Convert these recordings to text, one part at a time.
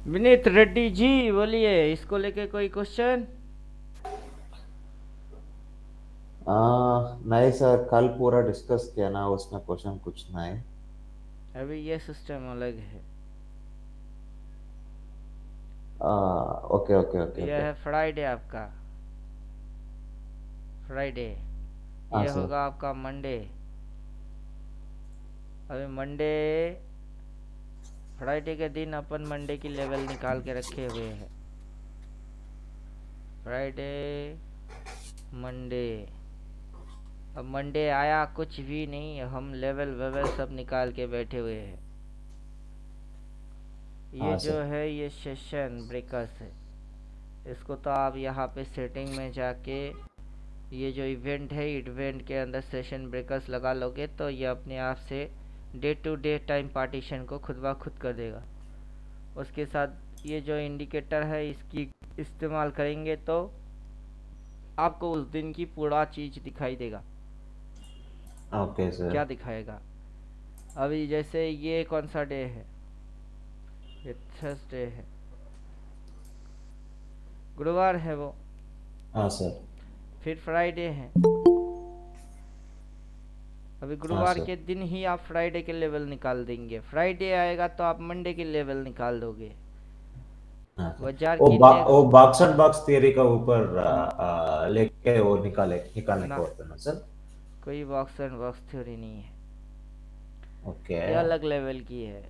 विनीत रेड्डी जी बोलिए, इसको लेके कोई क्वेश्चन? नहीं सर, कल पूरा डिस्कस किया ना, उसमें क्वेश्चन कुछ नहीं। अभी ये सिस्टम अलग है। आ, ओके ओके ओके ये ओके। है फ्राइडे आपका, फ्राइडे। हाँ ये सर। होगा आपका मंडे। अभी मंडे, फ्राइडे के दिन अपन मंडे की लेवल निकाल के रखे हुए हैं। Friday, Monday. अब मंडे आया कुछ भी नहीं, हम लेवल वेवल सब निकाल के बैठे हुए हैं। ये हाँ जो सर। है ये सेशन ब्रेकर्स है। इसको तो आप यहाँ पे सेटिंग में जाके ये जो इवेंट है, इवेंट के अंदर सेशन ब्रेकर्स लगा लोगे तो ये अपने आप से day to day time partition को खुद ब खुद कर देगा। उसके साथ ये जो इंडिकेटर है इसकी इस्तेमाल करेंगे तो आपको उस दिन की पूरा चीज़ दिखाई देगा। Okay sir. क्या दिखाएगा? अभी जैसे ये कौन सा डे है? ये थर्सडे है, गुरुवार है वो। हाँ सर। फिर फ्राइडे है। अभी हाँ गुरुवार सर। के दिन ही आप फ्राइडे के लेवल निकाल देंगे, फ्राइडे आएगा तो आप मंडे के लेवल निकाल दोगे। हाँ सर। बाजार वो की वो next box and box theory का ऊपर लेके वो निकालने ना, को होता है ना सर? कोई बॉक्स एंड बॉक्स थ्योरी नहीं है। ओके। ये अलग लेवल की है।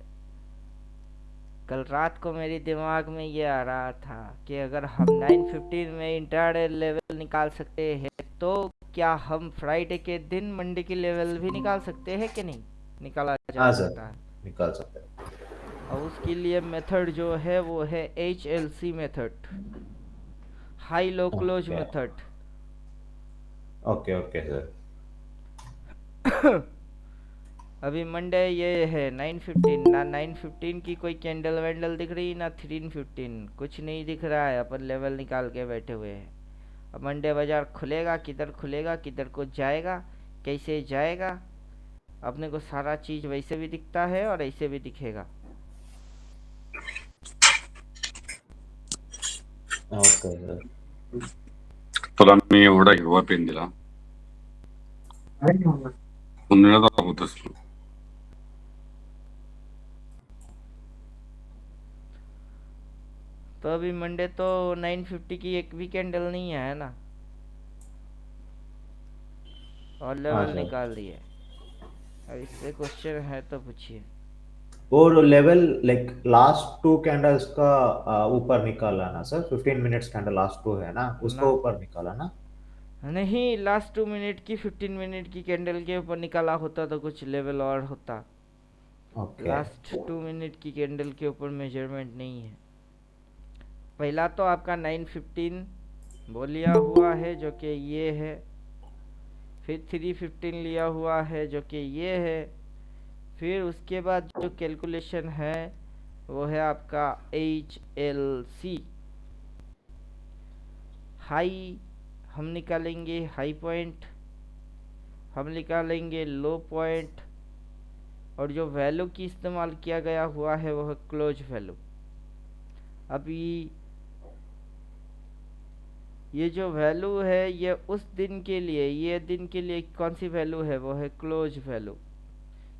कल रात को मेरे दिमाग में ये आ रहा था कि अगर हम 9:15 में इंटरडे लेवल निकाल सकते हैं तो क्या हम फ्राइडे के दिन मंडे की लेवल भी निकाल सकते हैं कि नहीं? निकाला जा हाँ सर, सकता है। निकाल सकते हैं। और उसके लिए मेथड जो है वो है HLC method, high low close okay method. Okay okay sir. अभी मंडे ये है 9:15, ना 9:15 की कोई कैंडल वैंडल दिख रही, ना 3:15, कुछ नहीं दिख रहा है। अपन लेवल निकाल के बैठे हुए हैं। अब मंडे बाजार खुलेगा, किधर को जाएगा, कैसे जाएगा, अपने को सारा चीज़ वैसे भी दिखता है और ऐसे भी दिखेगा। Okay sir. तुला मी एवढा हिरवा पेन दिला, पुण्याला दाखवतोस तू. तो अभी मंडे तो 9:50 की एक भी कैंडल नहीं है ना, और हाँ लेवल सर। निकाल दिए। अब इस पे क्वेश्चन है तो पूछिए। और level like last two candles का ऊपर निकाला ना sir? 15 minutes candle last two है ना, ना, उसको ऊपर निकाला ना? नहीं, लास्ट 2 मिनट की 15 मिनट की कैंडल के ऊपर निकाला होता तो कुछ लेवल और होता। ओके। लास्ट 2 मिनट की कैंडल के ऊपर मेजरमेंट नहीं है। पहला तो आपका 9:15 वो लिया हुआ है जो कि ये है, फिर 3:15 लिया हुआ है जो कि ये है, फिर उसके बाद जो कैलकुलेशन है वो है आपका HLC। हाई हम निकालेंगे, हाई पॉइंट हम निकालेंगे, लो पॉइंट, और जो वैल्यू की इस्तेमाल किया गया हुआ है वो है क्लोज वैल्यू। अभी ये जो वैल्यू है ये उस दिन के लिए, ये दिन के लिए कौन सी वैल्यू है, वो है क्लोज वैल्यू।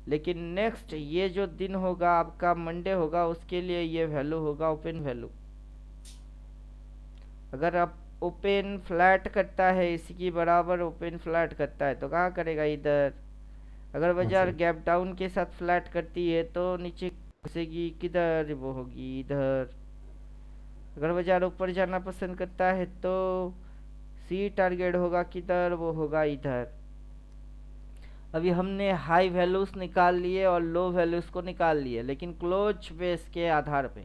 लेकिन नेक्स्ट ये जो दिन होगा आपका मंडे होगा उसके लिए ये वैल्यू होगा ओपन वैल्यू। अगर आप ओपन फ्लैट करता है, इसकी बराबर ओपन फ्लैट करता है तो कहाँ करेगा? इधर। अगर हाँ बाजार सर। गैप डाउन के साथ फ्लैट करती है तो नीचे घुसेगी किधर? वो होगी इधर। अगर बाजार ऊपर जाना पसंद करता है तो सी टारगेट होगा किधर? वो होगा इधर। अभी हमने हाई वैल्यूज निकाल लिए और लो वैल्यूज को निकाल लिए, लेकिन क्लोज बेस के आधार पे।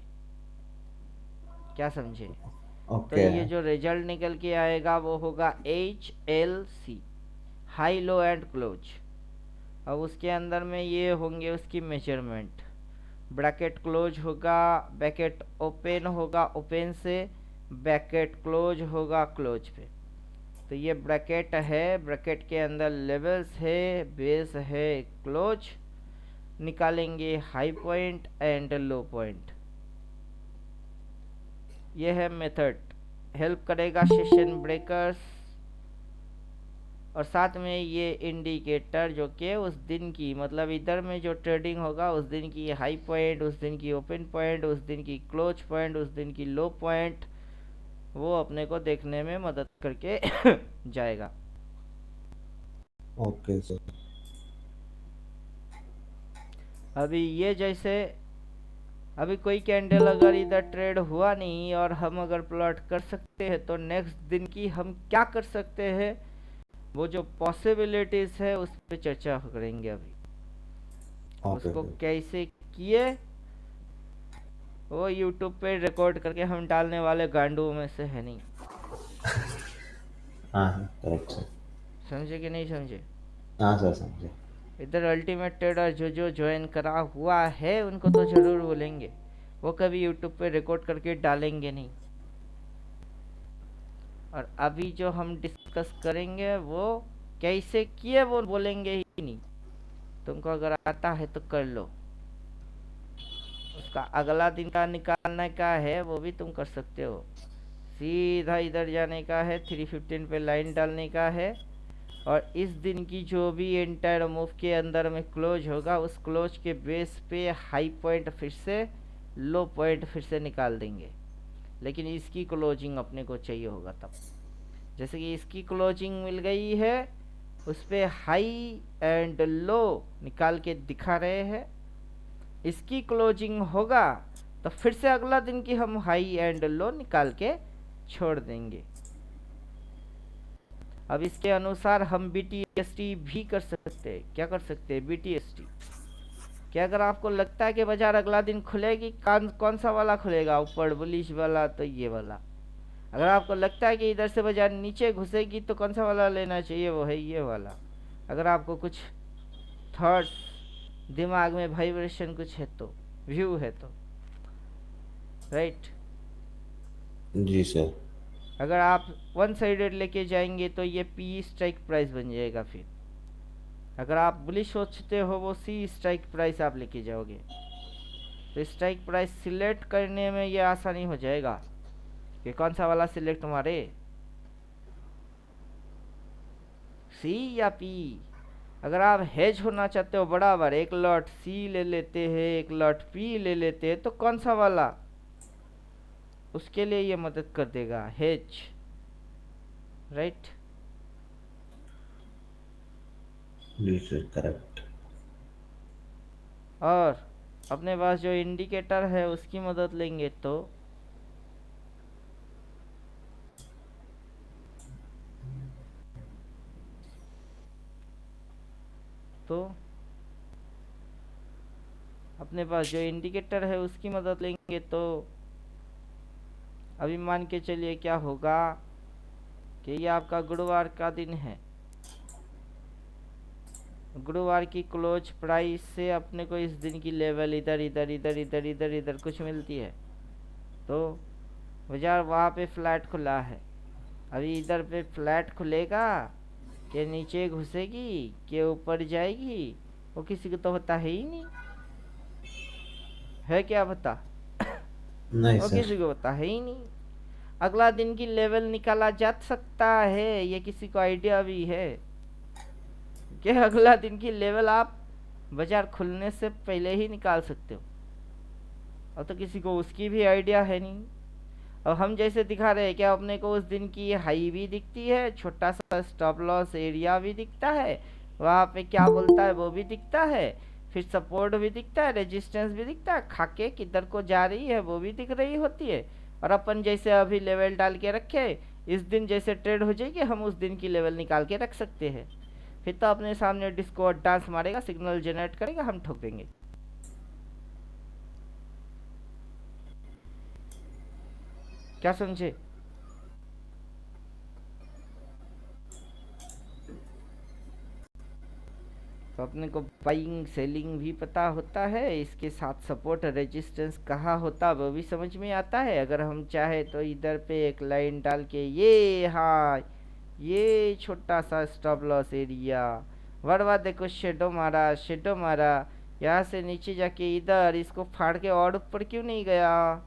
क्या समझे? तो ओके। ये जो रिजल्ट निकल के आएगा वो होगा HLC, high low and close. अब उसके अंदर में ये होंगे उसकी मेजरमेंट। ब्रैकेट क्लोज होगा, ब्रैकेट ओपन होगा, ओपन से ब्रैकेट क्लोज होगा क्लोज पे। तो ये ब्रैकेट है, ब्रैकेट के अंदर लेवल्स है, बेस है, क्लोज। निकालेंगे high point and low point. ये है मेथड, हेल्प करेगा सेशन ब्रेकर्स, और साथ में ये इंडिकेटर जो कि उस दिन की, मतलब इधर में जो ट्रेडिंग होगा उस दिन की हाई पॉइंट, उस दिन की ओपन पॉइंट, उस दिन की क्लोज पॉइंट, उस दिन की लो पॉइंट, वो अपने को देखने में मदद करके जाएगा। Okay sir. अभी ये जैसे अभी कोई कैंडल अगर इधर ट्रेड हुआ नहीं और हम अगर प्लॉट कर सकते हैं तो नेक्स्ट दिन की हम क्या कर सकते हैं, वो जो पॉसिबिलिटीज है उस पर चर्चा करेंगे अभी। ओके उसको सर। कैसे किए वो यूट्यूब पे रिकॉर्ड करके हम डालने वाले गांडुओं में से है नहीं। हाँ हाँ करेक्ट सर। समझे कि नहीं समझे? हाँ सर समझे। इधर अल्टीमेट ट्रेडर जो ज्वाइन करा हुआ है उनको तो जरूर बोलेंगे, वो कभी यूट्यूब पे रिकॉर्ड करके डालेंगे नहीं। और अभी जो हम डिस्कस करेंगे वो कैसे किए वो बोलेंगे ही नहीं। तुमको अगर आता है तो कर लो, उसका अगला दिन का निकालने का है वो भी तुम कर सकते हो। सीधा इधर जाने का है, 315 पे लाइन डालने का है, और इस दिन की जो भी एंटायर मूव के अंदर में क्लोज होगा उस क्लोज के बेस पे हाई पॉइंट फिर से, लो पॉइंट फिर से निकाल देंगे। लेकिन इसकी क्लोजिंग अपने को चाहिए होगा तब। जैसे कि इसकी क्लोजिंग मिल गई है, उस पे हाई एंड लो निकाल के दिखा रहे हैं। इसकी क्लोजिंग होगा तो फिर से अगला दिन की हम हाई एंड लो निकाल के छोड़ देंगे। अब इसके अनुसार हम BTST भी कर सकते हैं। क्या कर सकते हैं? BTST। क्या अगर आपको लगता है कि बाजार अगला दिन खुलेगी, कौन सा वाला खुलेगा, ऊपर बुलिश वाला तो ये वाला। अगर आपको लगता है कि इधर से बाजार नीचे घुसेगी तो कौन सा वाला लेना चाहिए, वो है ये वाला। अगर आपको कुछ थॉट्स दिमाग में वाइब्रेशन कुछ है तो, व्यू है तो, राइट। जी सर। अगर आप वन साइडेड लेके जाएंगे तो ये P स्ट्राइक प्राइस बन जाएगा। फिर अगर आप बुलिश सोचते हो वो C स्ट्राइक प्राइस आप लेके जाओगे, तो स्ट्राइक प्राइस सिलेक्ट करने में ये आसानी हो जाएगा कि कौन सा वाला सिलेक्ट मारे, C या P। अगर आप हेज होना चाहते हो बराबर, एक लॉट C ले लेते हैं, एक लॉट P ले लेते हैं, तो कौन सा वाला, उसके लिए ये मदद कर देगा, हेज, राइट। जी सर करेक्ट। और अपने पास जो इंडिकेटर है उसकी मदद लेंगे तो अपने पास जो इंडिकेटर है उसकी मदद लेंगे तो अभी मान के चलिए क्या होगा कि ये आपका गुरुवार का दिन है। गुरुवार की क्लोज प्राइस से अपने को इस दिन की लेवल इधर इधर इधर इधर इधर इधर कुछ मिलती है, तो बाजार वहाँ पे फ्लैट खुला है। अभी इधर पे फ्लैट खुलेगा कि नीचे घुसेगी कि ऊपर जाएगी, वो किसी को तो पता है ही नहीं, है क्या पता? नहीं वो सर। किसी को पता है ही नहीं। अगला दिन की लेवल निकाला जा सकता है, ये किसी को आइडिया भी है कि अगला दिन की लेवल आप बाजार खुलने से पहले ही निकाल सकते हो, और तो किसी को उसकी भी आइडिया है नहीं। और हम जैसे दिखा रहे हैं कि अपने को उस दिन की हाई भी दिखती है, छोटा सा स्टॉप लॉस एरिया भी दिखता है, वहाँ पे क्या बोलता है वो भी दिखता है, फिर सपोर्ट भी दिखता है, रेजिस्टेंस भी दिखता है, खाके किधर को जा रही है वो भी दिख रही होती है। और अपन जैसे अभी लेवल डाल के रखे, इस दिन जैसे ट्रेड हो जाएगी हम उस दिन की लेवल निकाल के रख सकते हैं। फिर तो अपने सामने डिस्को डांस मारेगा, सिग्नल जनरेट करेगा, हम ठोक देंगे। क्या समझे? तो अपने को बाइंग सेलिंग भी पता होता है, इसके साथ सपोर्ट रेजिस्टेंस कहाँ होता वो भी समझ में आता है। अगर हम चाहे तो इधर पे एक लाइन डाल के ये, हाँ, ये छोटा सा स्टॉप लॉस एरिया, वरवा देखो शेडो मारा, शेडो मारा, यहाँ से नीचे जाके इधर इसको फाड़ के और ऊपर क्यों नहीं गया,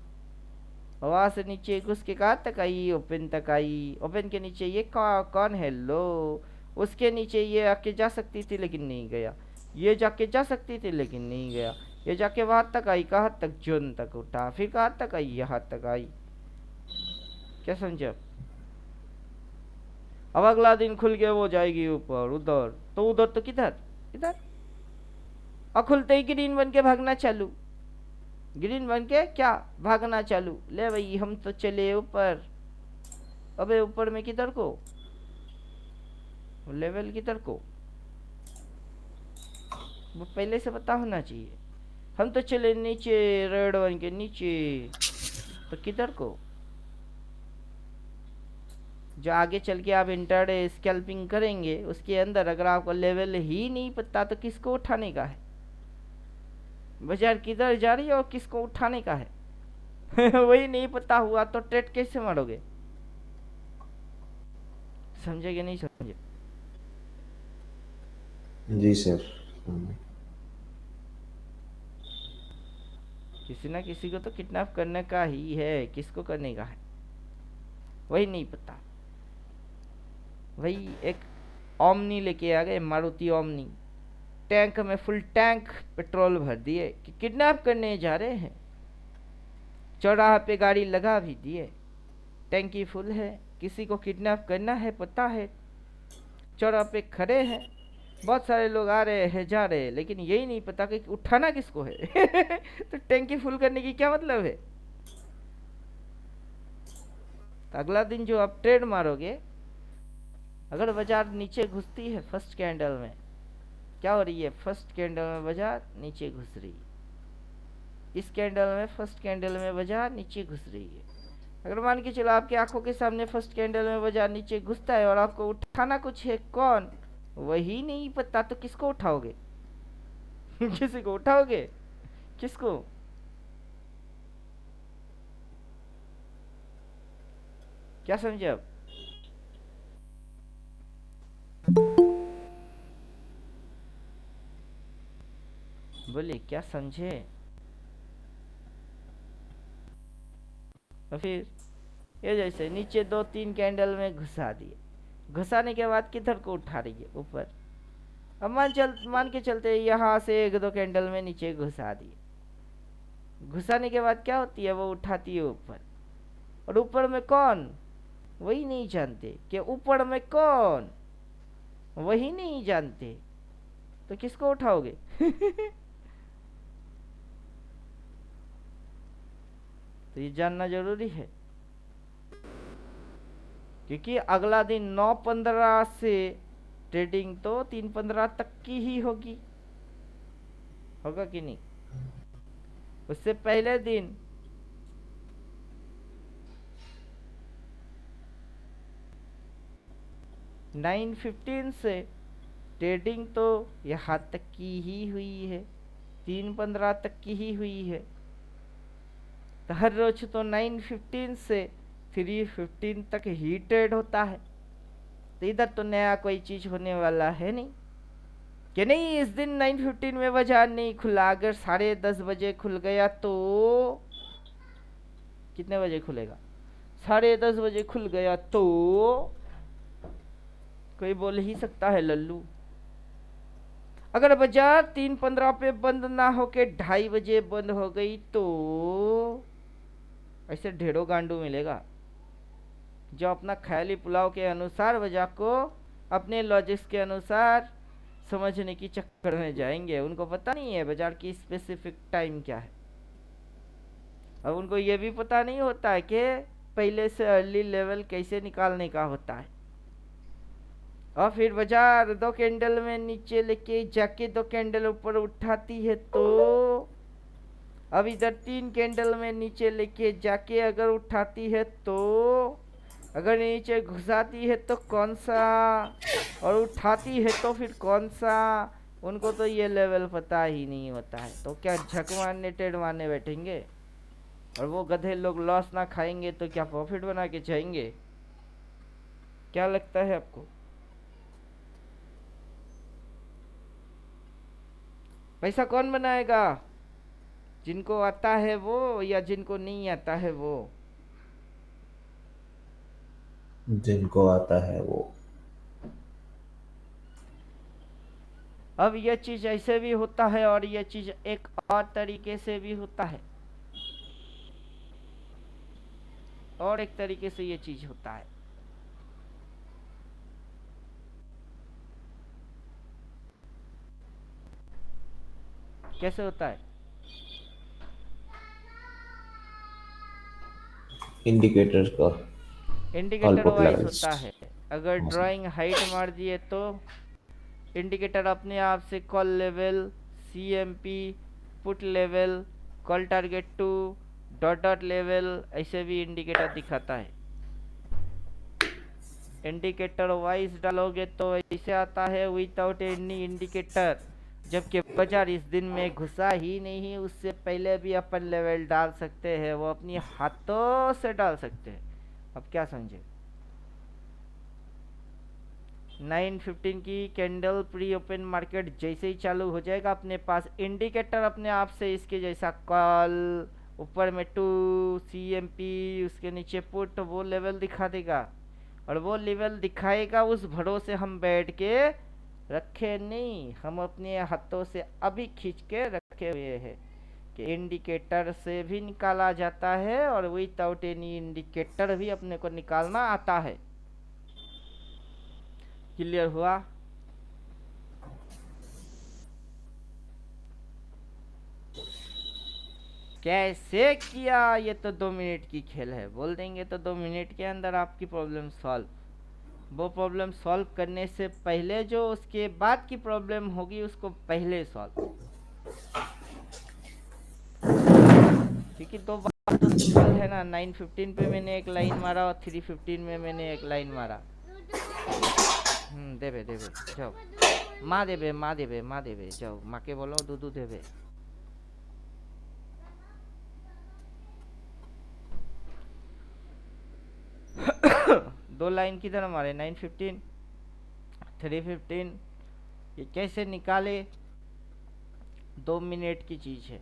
वहां से नीचे घुस के कहाँ तक आई, ओपन तक आई। ओपन के नीचे ये कौन है, लो। उसके नीचे ये आके जा सकती थी लेकिन नहीं गया, ये जाके जा सकती थी लेकिन नहीं गया, ये जाके वहां तक आई, कहाँ तक, जोन तक उठा, फिर कहाँ तक आई, यहाँ तक आई। क्या समझे अब अगला दिन खुल के वो जाएगी ऊपर उधर, तो उधर तो किधर, इधर। और खुलते ही ग्रीन बन के भागना चालू, ग्रीन बन के क्या भागना चालू, ले भाई हम तो चले ऊपर। अबे ऊपर में किधर को, लेवल किधर को, वो पहले से पता होना चाहिए। हम तो चले नीचे, रेड बन के नीचे, तो किधर को, जो आगे चल के आप इंटरडे स्कैल्पिंग करेंगे उसके अंदर अगर आपको लेवल ही नहीं पता तो किसको उठाने का है, बाजार किधर जा रही है और किसको उठाने का है वही नहीं पता हुआ तो ट्रेड कैसे मारोगे, समझे कि नहीं समझे। जी सर। किसी ना किसी को तो किडनैप करने का ही है, किसको करने का है वही नहीं पता। वही एक ओमनी लेके आ गए, मारुति ओमनी, टैंक में फुल टैंक पेट्रोल भर दिए कि किडनैप करने जा रहे हैं, चौराहा पे गाड़ी लगा भी दिए, टैंकी फुल है, किसी को किडनैप करना है पता है, चौराहा पे खड़े हैं, बहुत सारे लोग आ रहे हैं जा रहे हैं, लेकिन यही नहीं पता कि उठाना किसको है तो टैंकी फुल करने की क्या मतलब है। तो अगला दिन जो आप ट्रेड मारोगे, अगर बाजार नीचे घुसती है फर्स्ट कैंडल में, क्या हो रही है, फर्स्ट कैंडल में बाजार नीचे घुस रही है, इस कैंडल में फर्स्ट कैंडल में बाजार नीचे घुस रही है। अगर मान के चलो आपकी आंखों के सामने फर्स्ट कैंडल में बाजार नीचे घुसता है और आपको उठाना कुछ है, कौन, वही नहीं पता, तो किसको उठाओगे किसी को उठाओगे, किसको, क्या समझे अब। बोलिए क्या समझे। और फिर ये जैसे नीचे 2-3 कैंडल में घुसा दिए, घुसाने के बाद किधर को उठा रही है, ऊपर। अब मान के चलते यहाँ से 1-2 कैंडल में नीचे घुसा दिए, घुसाने के बाद क्या होती है, वो उठाती है ऊपर। और ऊपर में कौन, वही नहीं जानते कि ऊपर में कौन, वही नहीं जानते, तो किसको उठाओगे तो ये जानना जरूरी है, क्योंकि अगला दिन 9-15 से ट्रेडिंग तो 3-15 तक की ही होगी, होगा कि नहीं। उससे पहले दिन 9:15 से ट्रेडिंग तो यहाँ तक की ही हुई है, 3:15 तक की ही हुई है। तो हर रोज तो 9:15 से 3:15 तक ही ट्रेड होता है, तो इधर तो नया कोई चीज होने वाला है नहीं कि नहीं। इस दिन 9:15 में बाजार नहीं खुला, अगर 10:30 बजे खुल गया तो कितने बजे खुलेगा, 10:30 बजे खुल गया तो कोई बोल ही सकता है लल्लू। अगर बाजार 3:15 पे बंद ना होके 2:30 बजे बंद हो गई तो ऐसे ढेरों गांडू मिलेगा जो अपना ख्याली पुलाव के अनुसार बाजार को अपने लॉजिक्स के अनुसार समझने की चक्कर में जाएंगे। उनको पता नहीं है बाजार की स्पेसिफिक टाइम क्या है। अब उनको ये भी पता नहीं होता है कि पहले से अर्ली लेवल कैसे निकालने का होता है। और फिर बाजार 2 कैंडल में नीचे लेके जाके 2 कैंडल ऊपर उठाती है, तो अब इधर 3 कैंडल में नीचे लेके जाके अगर उठाती है तो, अगर नीचे घुसाती है तो कौन सा, और उठाती है तो फिर कौन सा, उनको तो ये लेवल पता ही नहीं होता है। तो क्या झक मारने टेढ़ मारने बैठेंगे, और वो गधे लोग लॉस ना खाएंगे तो क्या प्रॉफिट बना के जाएंगे, क्या लगता है आपको। पैसा कौन बनाएगा, जिनको आता है वो या जिनको नहीं आता है वो। जिनको आता है वो। अब यह चीज ऐसे भी होता है और यह चीज एक और तरीके से भी होता है, और एक तरीके से ये चीज होता है। कैसे होता है? इंडिकेटर का इंडिकेटर आउटपुट वाइज लेवल्स। होता है। अगर हाँ सर। ड्राइंग हाइट मार दिए तो इंडिकेटर अपने आप से call level, CMP, put level, call target two, dot dot level, ऐसे भी इंडिकेटर दिखाता है। इंडिकेटर वाइज डालोगे तो ऐसे आता है विदाउट एनी इंडिकेटर, जबकि बाजार इस दिन में घुसा ही नहीं, उससे पहले भी अपन लेवल डाल सकते हैं, वो अपनी हाथों से डाल सकते हैं। अब क्या समझे? 9:15 की कैंडल प्री ओपन मार्केट जैसे ही चालू हो जाएगा, अपने पास इंडिकेटर अपने आप से इसके जैसा कॉल, ऊपर में टू, सीएमपी, उसके नीचे पुट, वो लेवल दिखा देगा। और वो लेवल दिखाएगा, उस भरोसे हम बैठ के रखे नहीं, हम अपने हाथों से अभी खींच के रखे हुए हैं कि इंडिकेटर से भी निकाला जाता है और विदाउट एनी इंडिकेटर भी अपने को निकालना आता है। क्लियर हुआ? कैसे किया, ये तो 2 मिनट की खेल है, बोल देंगे तो 2 मिनट के अंदर आपकी प्रॉब्लम सॉल्व। वो प्रॉब्लम सॉल्व करने से पहले जो उसके बाद की प्रॉब्लम होगी उसको पहले सॉल्व, क्योंकि दो बात तो सिंपल है ना। 9:15 पे मैंने एक लाइन मारा और 3:15 में मैंने एक लाइन मारा। देबे देबे जाओ, माँ देबे, माँ देबे, माँ देबे, जाओ माँ के बोलो दूधू देबे। दो लाइन किधर हमारे? 9:15, 3:15, ये कैसे निकाले? 2 मिनट की चीज़ है,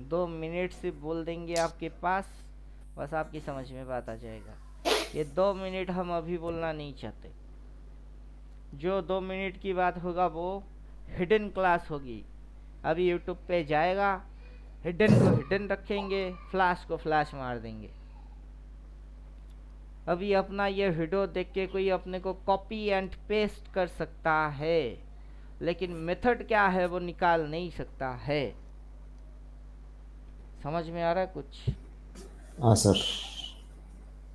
2 मिनट से बोल देंगे आपके पास, बस आपकी समझ में बात आ जाएगा। ये 2 मिनट हम अभी बोलना नहीं चाहते। जो 2 मिनट की बात होगा वो हिडन क्लास होगी। अभी यूट्यूब पे जाएगा, हिडन को हिडन रखेंगे, फ्लैश को फ्लैश मार देंगे। अभी अपना ये वीडियो देख के कोई अपने को कॉपी एंड पेस्ट कर सकता है, लेकिन मेथड क्या है वो निकाल नहीं सकता है। समझ में आ रहा है कुछ? हाँ सर।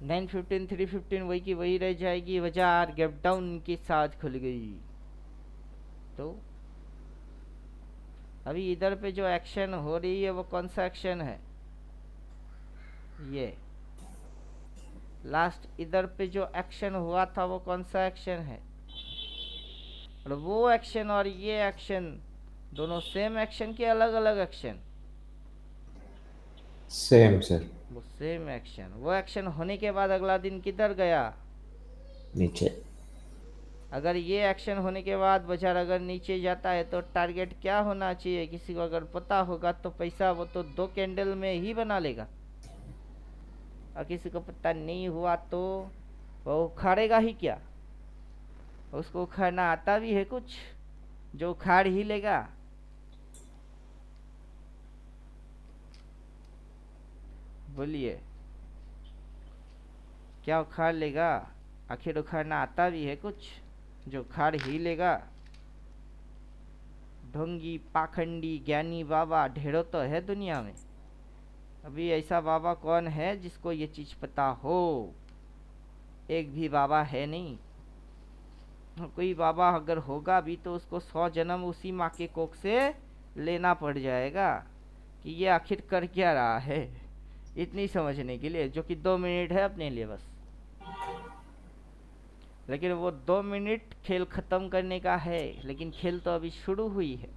9:15, 3:15 वही की वही रह जाएगी, बाजार गैप डाउन के साथ खुल गई। तो अभी इधर पे जो एक्शन हो रही है वो कौन सा एक्शन है? ये लास्ट इधर पे जो एक्शन हुआ था वो कौन सा एक्शन है? और वो एक्शन और ये एक्शन दोनों सेम एक्शन के अलग अलग एक्शन? Same sir. वो सेम एक्शन, वो एक्शन होने के बाद अगला दिन किधर गया? नीचे। अगर ये एक्शन होने के बाद बाजार अगर नीचे जाता है तो टारगेट क्या होना चाहिए? किसी को अगर पता होगा तो पैसा वो तो 2 कैंडल में ही बना लेगा, और किसी को पता नहीं हुआ तो वो उखाड़ेगा ही क्या? उसको उखाड़ना आता भी है कुछ जो उखाड़ ही लेगा? बोलिए, क्या उखाड़ लेगा? आखिर उखाड़ना आता भी है कुछ जो उखाड़ ही लेगा? ढोंगी, पाखंडी, ज्ञानी बाबा ढेरों तो है दुनिया में। अभी ऐसा बाबा कौन है जिसको ये चीज पता हो? एक भी बाबा है नहीं। कोई बाबा अगर होगा भी तो उसको 100 जन्म उसी माँ के कोख से लेना पड़ जाएगा कि ये आखिर कर क्या रहा है, इतनी समझने के लिए, जो कि 2 मिनट है अपने लिए बस। लेकिन वो 2 मिनट खेल खत्म करने का है, लेकिन खेल तो अभी शुरू हुई है।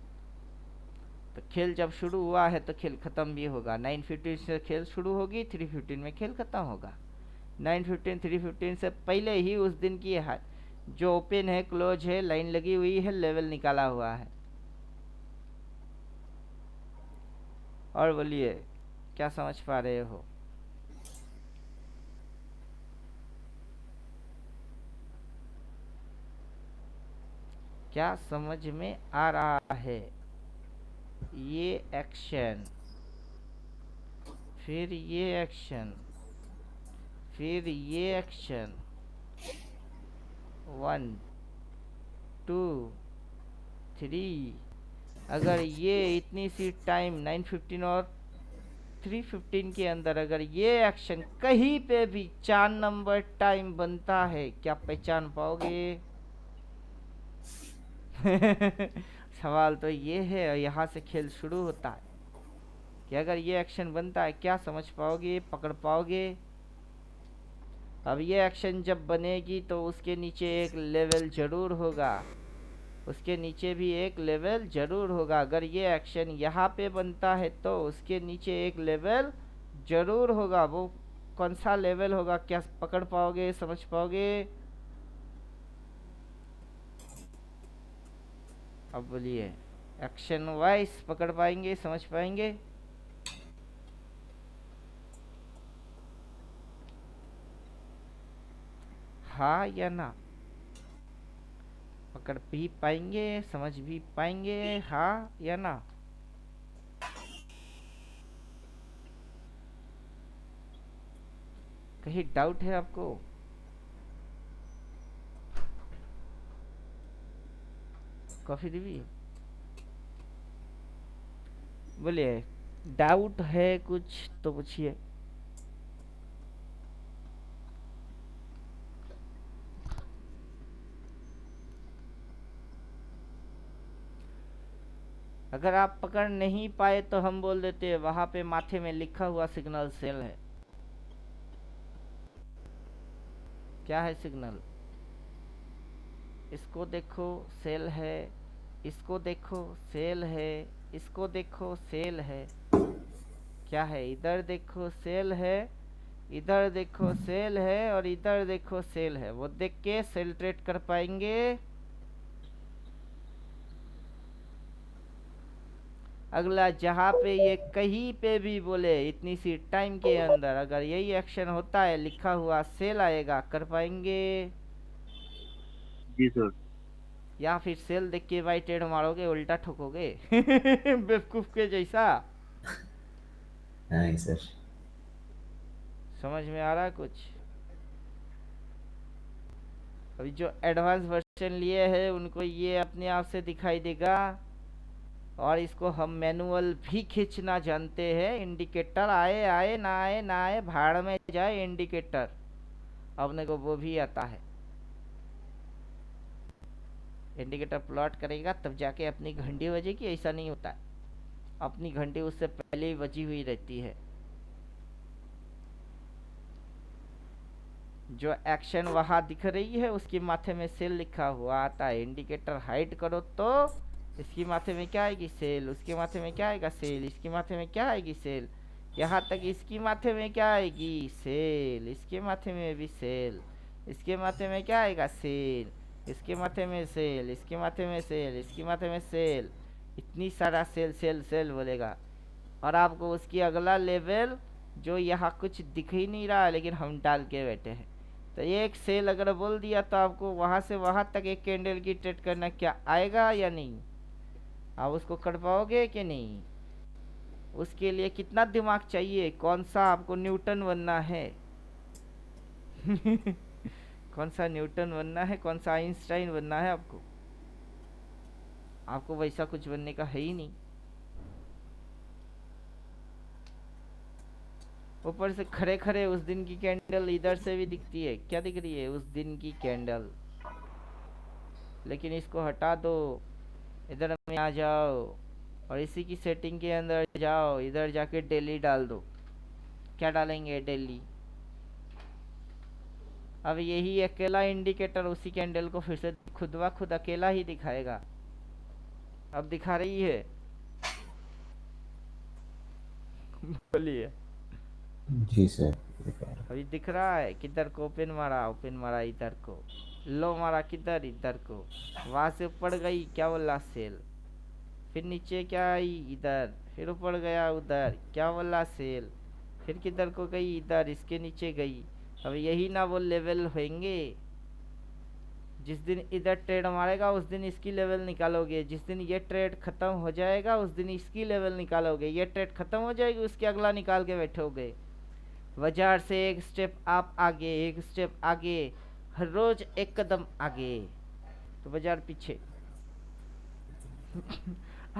तो खेल जब शुरू हुआ है तो खेल खत्म भी होगा। 9:15 से खेल शुरू होगी, 3:15 में खेल खत्म होगा। 9:15, 3:15 से पहले ही उस दिन की जो ओपन है, क्लोज है, लाइन लगी हुई है, लेवल निकाला हुआ है। और बोलिए, क्या समझ पा रहे हो? क्या समझ में आ रहा है? ये एक्शन, फिर ये एक्शन, फिर ये एक्शन, 1 2 3। अगर ये इतनी सी टाइम 9:15 और 3:15 के अंदर अगर ये एक्शन कहीं पे भी 4 नंबर टाइम बनता है, क्या पहचान पाओगे? सवाल तो ये है, और यहाँ से खेल शुरू होता है कि अगर ये एक्शन बनता है क्या समझ पाओगे, पकड़ पाओगे? अब ये एक्शन जब बनेगी तो उसके नीचे एक लेवल जरूर होगा, उसके नीचे भी एक लेवल जरूर होगा। अगर ये एक्शन यहाँ पे बनता है तो उसके नीचे एक लेवल जरूर होगा। वो कौन सा लेवल होगा, क्या पकड़ पाओगे, समझ पाओगे? अब बोलिए, एक्शन वाइज पकड़ पाएंगे, समझ पाएंगे? हाँ या ना? पकड़ भी पाएंगे, समझ भी पाएंगे, हाँ या ना? कहीं डाउट है आपको? कॉफी दीवी बोलिए, डाउट है कुछ तो पूछिए। अगर आप पकड़ नहीं पाए तो हम बोल देते हैं वहां पे माथे में लिखा हुआ सिग्नल सेल है। क्या है सिग्नल? इसको देखो सेल है, इसको देखो सेल है, इसको देखो सेल है। क्या है? इधर देखो सेल है, इधर देखो सेल है, और इधर देखो सेल है। वो देख के सेल ट्रेड कर पाएंगे? अगला, जहाँ पे ये कहीं पे भी बोले इतनी सी टाइम के अंदर अगर यही एक्शन होता है, लिखा हुआ सेल आएगा, कर पाएंगे? जी सर। या फिर सेल देख के भाई टेढ़ मारोगे, उल्टा ठोकोगे बेवकूफ के जैसा? नहीं सर। समझ में आ रहा है कुछ? अभी जो एडवांस वर्जन लिए हैं उनको ये अपने आप से दिखाई देगा, और इसको हम मैनुअल भी खींचना जानते हैं। इंडिकेटर आए आए, ना आए ना आए, भाड़ में जाए इंडिकेटर, अपने को वो भी आता है। इंडिकेटर प्लॉट करेगा तब जाके अपनी घंटी बजेगी, ऐसा नहीं होता है। अपनी घंटी उससे पहले ही बजी हुई रहती है। जो एक्शन वहां दिख रही है उसके माथे में सेल लिखा हुआ आता है। इंडिकेटर हाइड करो तो इसकी माथे में क्या आएगी? सेल। उसके माथे में क्या आएगा? सेल। इसके माथे में क्या आएगी? सेल। यहाँ तक इसकी माथे में क्या आएगी? सेल। इसके माथे में भी सेल। इसके माथे में क्या आएगा? सेल। इसके माथे में सेल। इसके माथे में सेल। इसके माथे में सेल। इतनी सारा सेल सेल सेल बोलेगा, और आपको उसकी अगला लेवल जो यहाँ कुछ दिख ही नहीं रहा है लेकिन हम डाल के बैठे हैं, तो ये एक सेल अगर बोल दिया तो आपको वहां से वहां तक एक कैंडल की ट्रेड करना क्या आएगा या नहीं? आप उसको कर पाओगे कि नहीं? उसके लिए कितना दिमाग चाहिए? कौन सा आपको न्यूटन बनना है? कौन सा न्यूटन बनना है? कौन सा आइंस्टाइन बनना है आपको? आपको वैसा कुछ बनने का है ही नहीं। ऊपर से खड़े खड़े उस दिन की कैंडल इधर से भी दिखती है। क्या दिख रही है? उस दिन की कैंडल। लेकिन इसको हटा दो, इधर में आ जाओ, और इसी की सेटिंग के अंदर जाओ, इधर जाके डेली डाल दो। क्या डालेंगे? डेली। अब यही अकेला इंडिकेटर उसी कैंडल को फिर से खुद ब खुद अकेला ही दिखाएगा। अब दिखा रही है? बोलिए। जी सर। अभी दिख रहा है किधर को ओपन मारा? ओपन मारा इधर को। लो मारा किधर? इधर को। वहां से ऊपर गई, क्या बोला? सेल। फिर नीचे क्या आई? इधर। फिर ऊपर गया उधर, क्या बोला? सेल। फिर किधर को गई? इधर, इसके नीचे गई। अब यही ना वो लेवल होंगे जिस दिन इधर ट्रेड मारेगा उस दिन इसकी लेवल निकालोगे, जिस दिन ये ट्रेड खत्म हो जाएगा उस दिन इसकी लेवल निकालोगे, ये ट्रेड खत्म हो जाएगी उसके अगला निकाल के बैठोगे। बाजार से एक स्टेप आप आगे, एक स्टेप आगे, हर रोज एक कदम आगे, तो बाजार पीछे।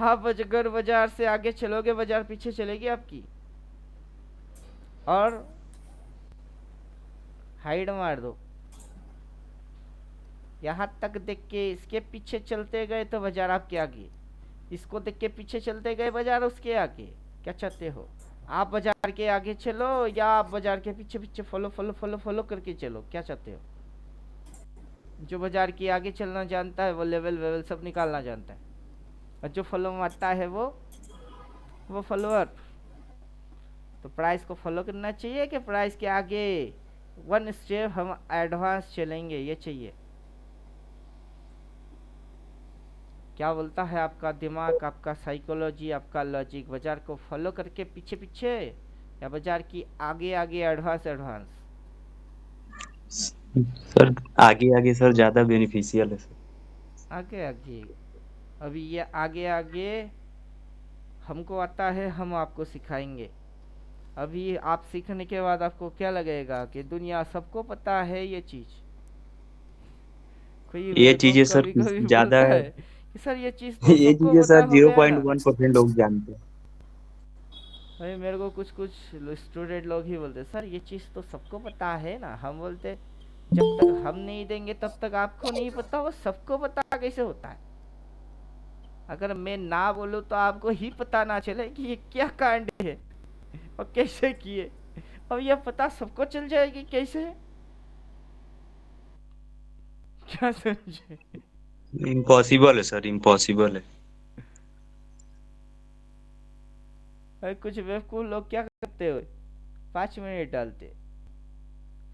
आप अगर बाजार से आगे चलोगे बाजार पीछे चलेगी आपकी। और हाइड मार दो, यहाँ तक देख के इसके पीछे चलते गए तो बाजार आपके आगे, इसको देख के पीछे चलते गए बाजार उसके आगे। क्या चाहते हो, आप बाजार के आगे चलो या आप बाजार के पीछे पीछे फॉलो फॉलो फॉलो फॉलो करके चलो, क्या चाहते हो? जो बाजार के आगे चलना जानता है वो लेवल वेवल सब निकालना जानता है, और जो फॉलो मारता है वो फॉलोअर। तो प्राइस को फॉलो करना चाहिए कि प्राइस के आगे वन स्टेप हम एडवांस चलेंगे, ये चाहिए। क्या बोलता है आपका दिमाग, आपका साइकोलॉजी, आपका लॉजिक, बाजार को फॉलो करके पीछे पीछे या बाजार की आगे आगे एडवांस एडवांस? सर आगे आगे सर ज्यादा बेनिफिशियल है सर। आगे आगे। अभी ये आगे आगे हमको आता है, हम आपको सिखाएंगे। अभी आप सीखने के बाद आपको क्या लगेगा कि दुनिया सबको पता है ये चीज। कोई ये मेरे को चीजें सर कभी कभी ज्यादा बोलता है कि सर ये चीज तो ये सबको चीजें पता सर हो गया ना। 0.1% लोग जानते हैं। भाई मेरे को कुछ कुछ स्टूडेंट लोग ही बोलते सर ये चीज तो सबको पता है ना। हम बोलते जब तक हम नहीं देंगे तब तक आपको नहीं पता, वो सबको पता कैसे होता है? अगर मैं ना बोलूं तो आपको ही पता ना चले कि ये क्या कांड है और कैसे किए, अब ये पता सबको चल जाएगी कैसे? क्या समझे? इम्पॉसिबल है सर, इम्पॉसिबल है। भाई कुछ बेवकूफ लोग क्या करते हो, 5 मिनट डालते,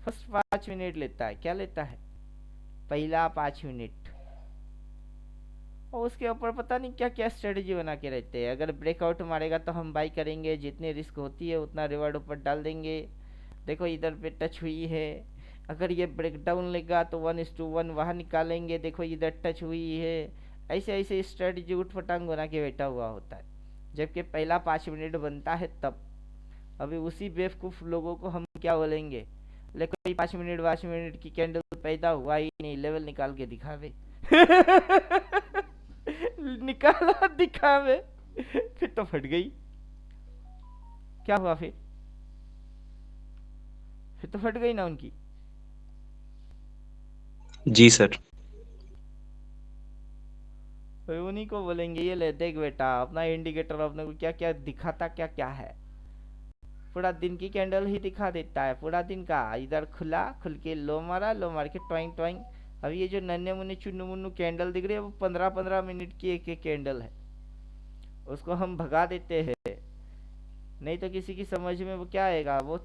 फर्स्ट 5 मिनट लेता है, क्या लेता है, पहला 5 मिनट, और उसके ऊपर पता नहीं क्या क्या स्ट्रेटेजी बना के रहते हैं। अगर ब्रेकआउट मारेगा तो हम बाई करेंगे, जितनी रिस्क होती है उतना रिवार्ड ऊपर डाल देंगे। देखो इधर पे टच हुई है, अगर ये ब्रेक डाउन लेगा तो 1:1 वहाँ निकालेंगे, देखो इधर टच हुई है। ऐसे ऐसे स्ट्रेटेजी उठ पटांग बना के बैठा हुआ होता है, जबकि पहला 5 मिनट बनता है तब। अभी उसी बेवकूफ़ लोगों को हम क्या बोलेंगे, लेकिन 5 मिनट की कैंडल पैदा हुआ ही नहीं, लेवल निकाल के दिखावे। निकाला दिखावे, फिर तो फट गई। क्या हुआ फिर तो फट गई ना उनकी। जी सर। तो उन्हीं को बोलेंगे ये ले देख बेटा अपना इंडिकेटर अपने को क्या क्या दिखाता क्या क्या है, पूरा दिन की कैंडल ही दिखा देता है, पूरा दिन का। इधर खुला, खुल के लो मारा, लो मार के ट्वाइंग ट्वाइंग। अब ये जो नन्हे मुन्ने चुन्नू मुन्नू कैंडल दिख रही है वो 15-15 मिनट की एक एक कैंडल है, उसको हम भगा देते हैं। नहीं तो किसी की समझ में वो क्या आएगा, वो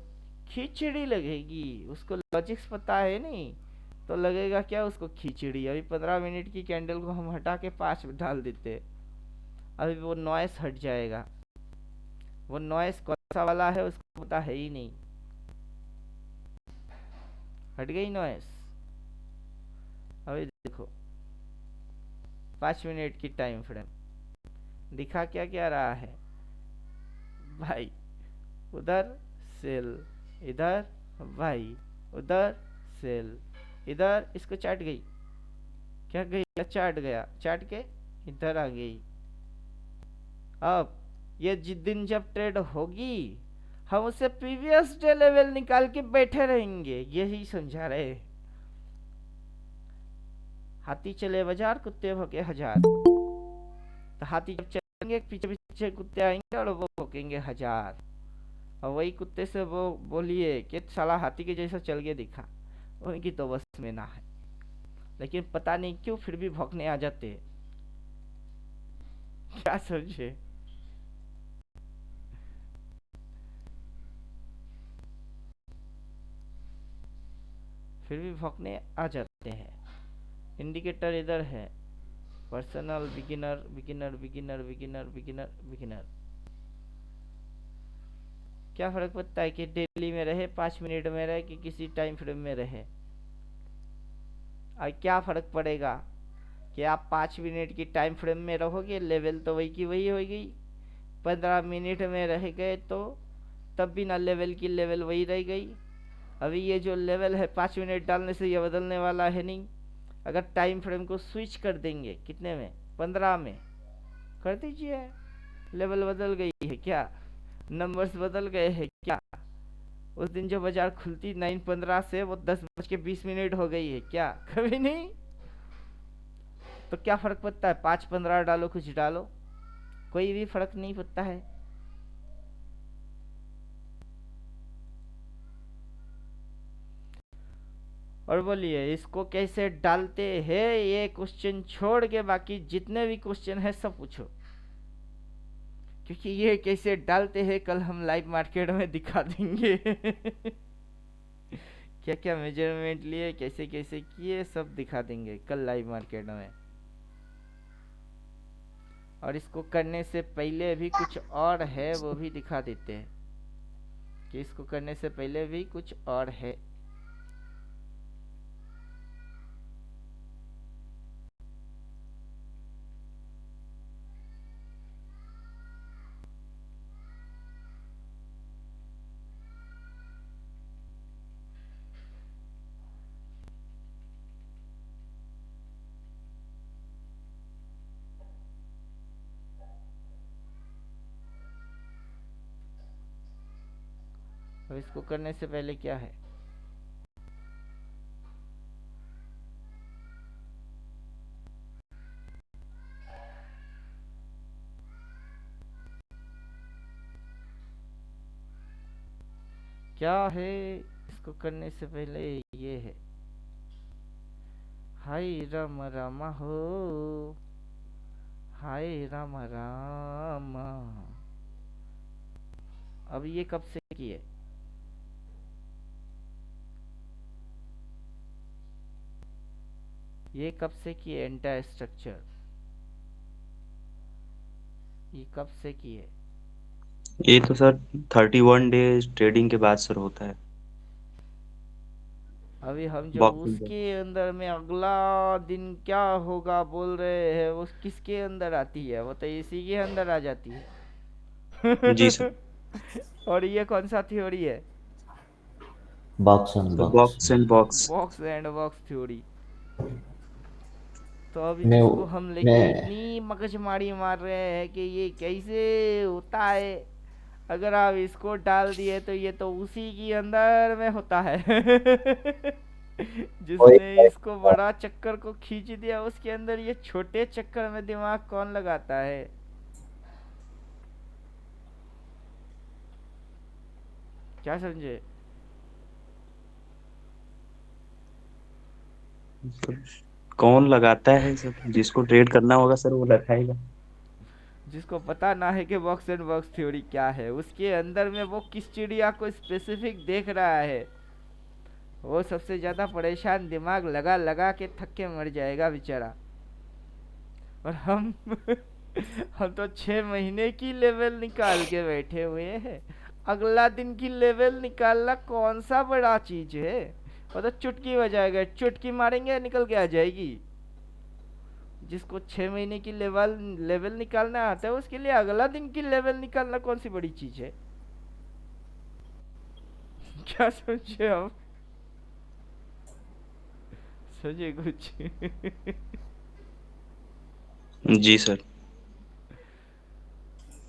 खिचड़ी लगेगी। उसको लॉजिक्स पता है नहीं तो लगेगा क्या उसको खिचड़ी। अभी 15 मिनट की कैंडल को हम हटा के 5 में डाल देते, अभी वो नॉइस हट जाएगा। वो नॉइस कौन सा वाला है उसको पता है ही नहीं, हट गई नॉइस। अभी देखो 5 मिनट की टाइम फ्रेम दिखा क्या क्या रहा है भाई, उधर सेल, इधर भाई, उधर सेल, इधर इसको चाट गई, क्या गई, क्या चाट गया, चाट के इधर आ गई। अब ये जिस दिन जब ट्रेड होगी हम उसे प्रीवियस डे लेवल निकाल के बैठे रहेंगे, यही समझा रहे। हाथी चले बाजार कुत्ते भौंके हजार, तो हाथी जब चलेंगे पीछे पीछे कुत्ते आएंगे और वो भौंकेंगे हजार। और वही कुत्ते से वो बोलिए कि साला हाथी के जैसा चल के दिखा, उनकी तो बस में ना है, लेकिन पता नहीं क्यों फिर भी भौंकने आ जाते हैं। क्या समझे? फिर भी भौंकने आ जाते हैं। इंडिकेटर इधर है, personal, beginner beginner beginner beginner beginner beginner. क्या फर्क पड़ता है कि डेली में रहे, 5 मिनट में रहे कि किसी टाइम फ्रेम में रहे? और क्या फ़र्क पड़ेगा कि आप 5 मिनट की टाइम फ्रेम में रहोगे, लेवल तो वही की वही होगी। 15 मिनट में रह गए तो तब भी ना लेवल की लेवल वही रह गई। अभी ये जो लेवल है 5 मिनट डालने से ये बदलने वाला है नहीं। अगर टाइम फ्रेम को स्विच कर देंगे कितने में, 15 में कर दीजिए, लेवल बदल गई है क्या, नंबर्स बदल गए हैं क्या। उस दिन जो बाजार खुलती 9:15 से वो 10:20 हो गई है क्या, कभी नहीं। तो क्या फर्क पड़ता है, 5:15 डालो कुछ डालो, कोई भी फर्क नहीं पड़ता है। और बोलिए इसको कैसे डालते हैं, ये क्वेश्चन छोड़ के बाकी जितने भी क्वेश्चन है सब पूछो, क्योंकि ये कैसे डालते हैं कल हम लाइव मार्केट में दिखा देंगे। क्या क्या मेजरमेंट लिए, कैसे कैसे किए, सब दिखा देंगे कल लाइव मार्केट में। और इसको करने से पहले भी कुछ और है वो भी दिखा देते हैं, कि इसको करने से पहले भी कुछ और है। अब इसको करने से पहले क्या है, क्या है, इसको करने से पहले ये है। हाय राम रामा हो, हाय राम रामा। अब ये कब से किए, ये कब से किए, एंटायर स्ट्रक्चर ये कब से किए। ये तो सर 31 डेज ट्रेडिंग के बाद सर होता है। अभी हम जो बॉक्सिंग डे। उसके अंदर में अगला दिन क्या होगा बोल रहे हैं, वो किसके अंदर आती है, वो तो इसी के अंदर आ जाती जी सर। है। और ये कौन सा थ्योरी है, box on sir box. Box and box. Box and box theory. तो अभी मैं जिसको हम लेके मैं इतनी मगजमारी मार रहे हैं कि ये कैसे होता है, अगर आप इसको डाल दिए तो ये तो उसी के अंदर में होता है। वही जिसने इसको बड़ा चक्कर को खींच दिया उसके अंदर ये छोटे चक्कर में दिमाग कौन लगाता है। क्या समझे, सर, कौन लगाता है सर, जिसको ट्रेड करना होगा सर वो लगाएगा। जिसको पता ना है कि बॉक्स एंड बॉक्स थ्योरी क्या है, उसके अंदर में वो किस चिड़िया को स्पेसिफिक देख रहा है, वो सबसे ज्यादा परेशान, दिमाग लगा लगा के थक के मर जाएगा बेचारा। और हम हम तो 6 महीने की लेवल निकाल के बैठे हुए हैं। अगला दिन की लेवल निकालना कौन सा बड़ा चीज है, वो तो चुटकी बजाएगा, चुटकी मारेंगे निकल के आ जाएगी। जिसको 6 महीने की लेवल लेवल निकालना आता है उसके लिए अगला दिन की लेवल निकालना कौन सी बड़ी चीज है। क्या समझे आप, समझे कुछ। जी सर।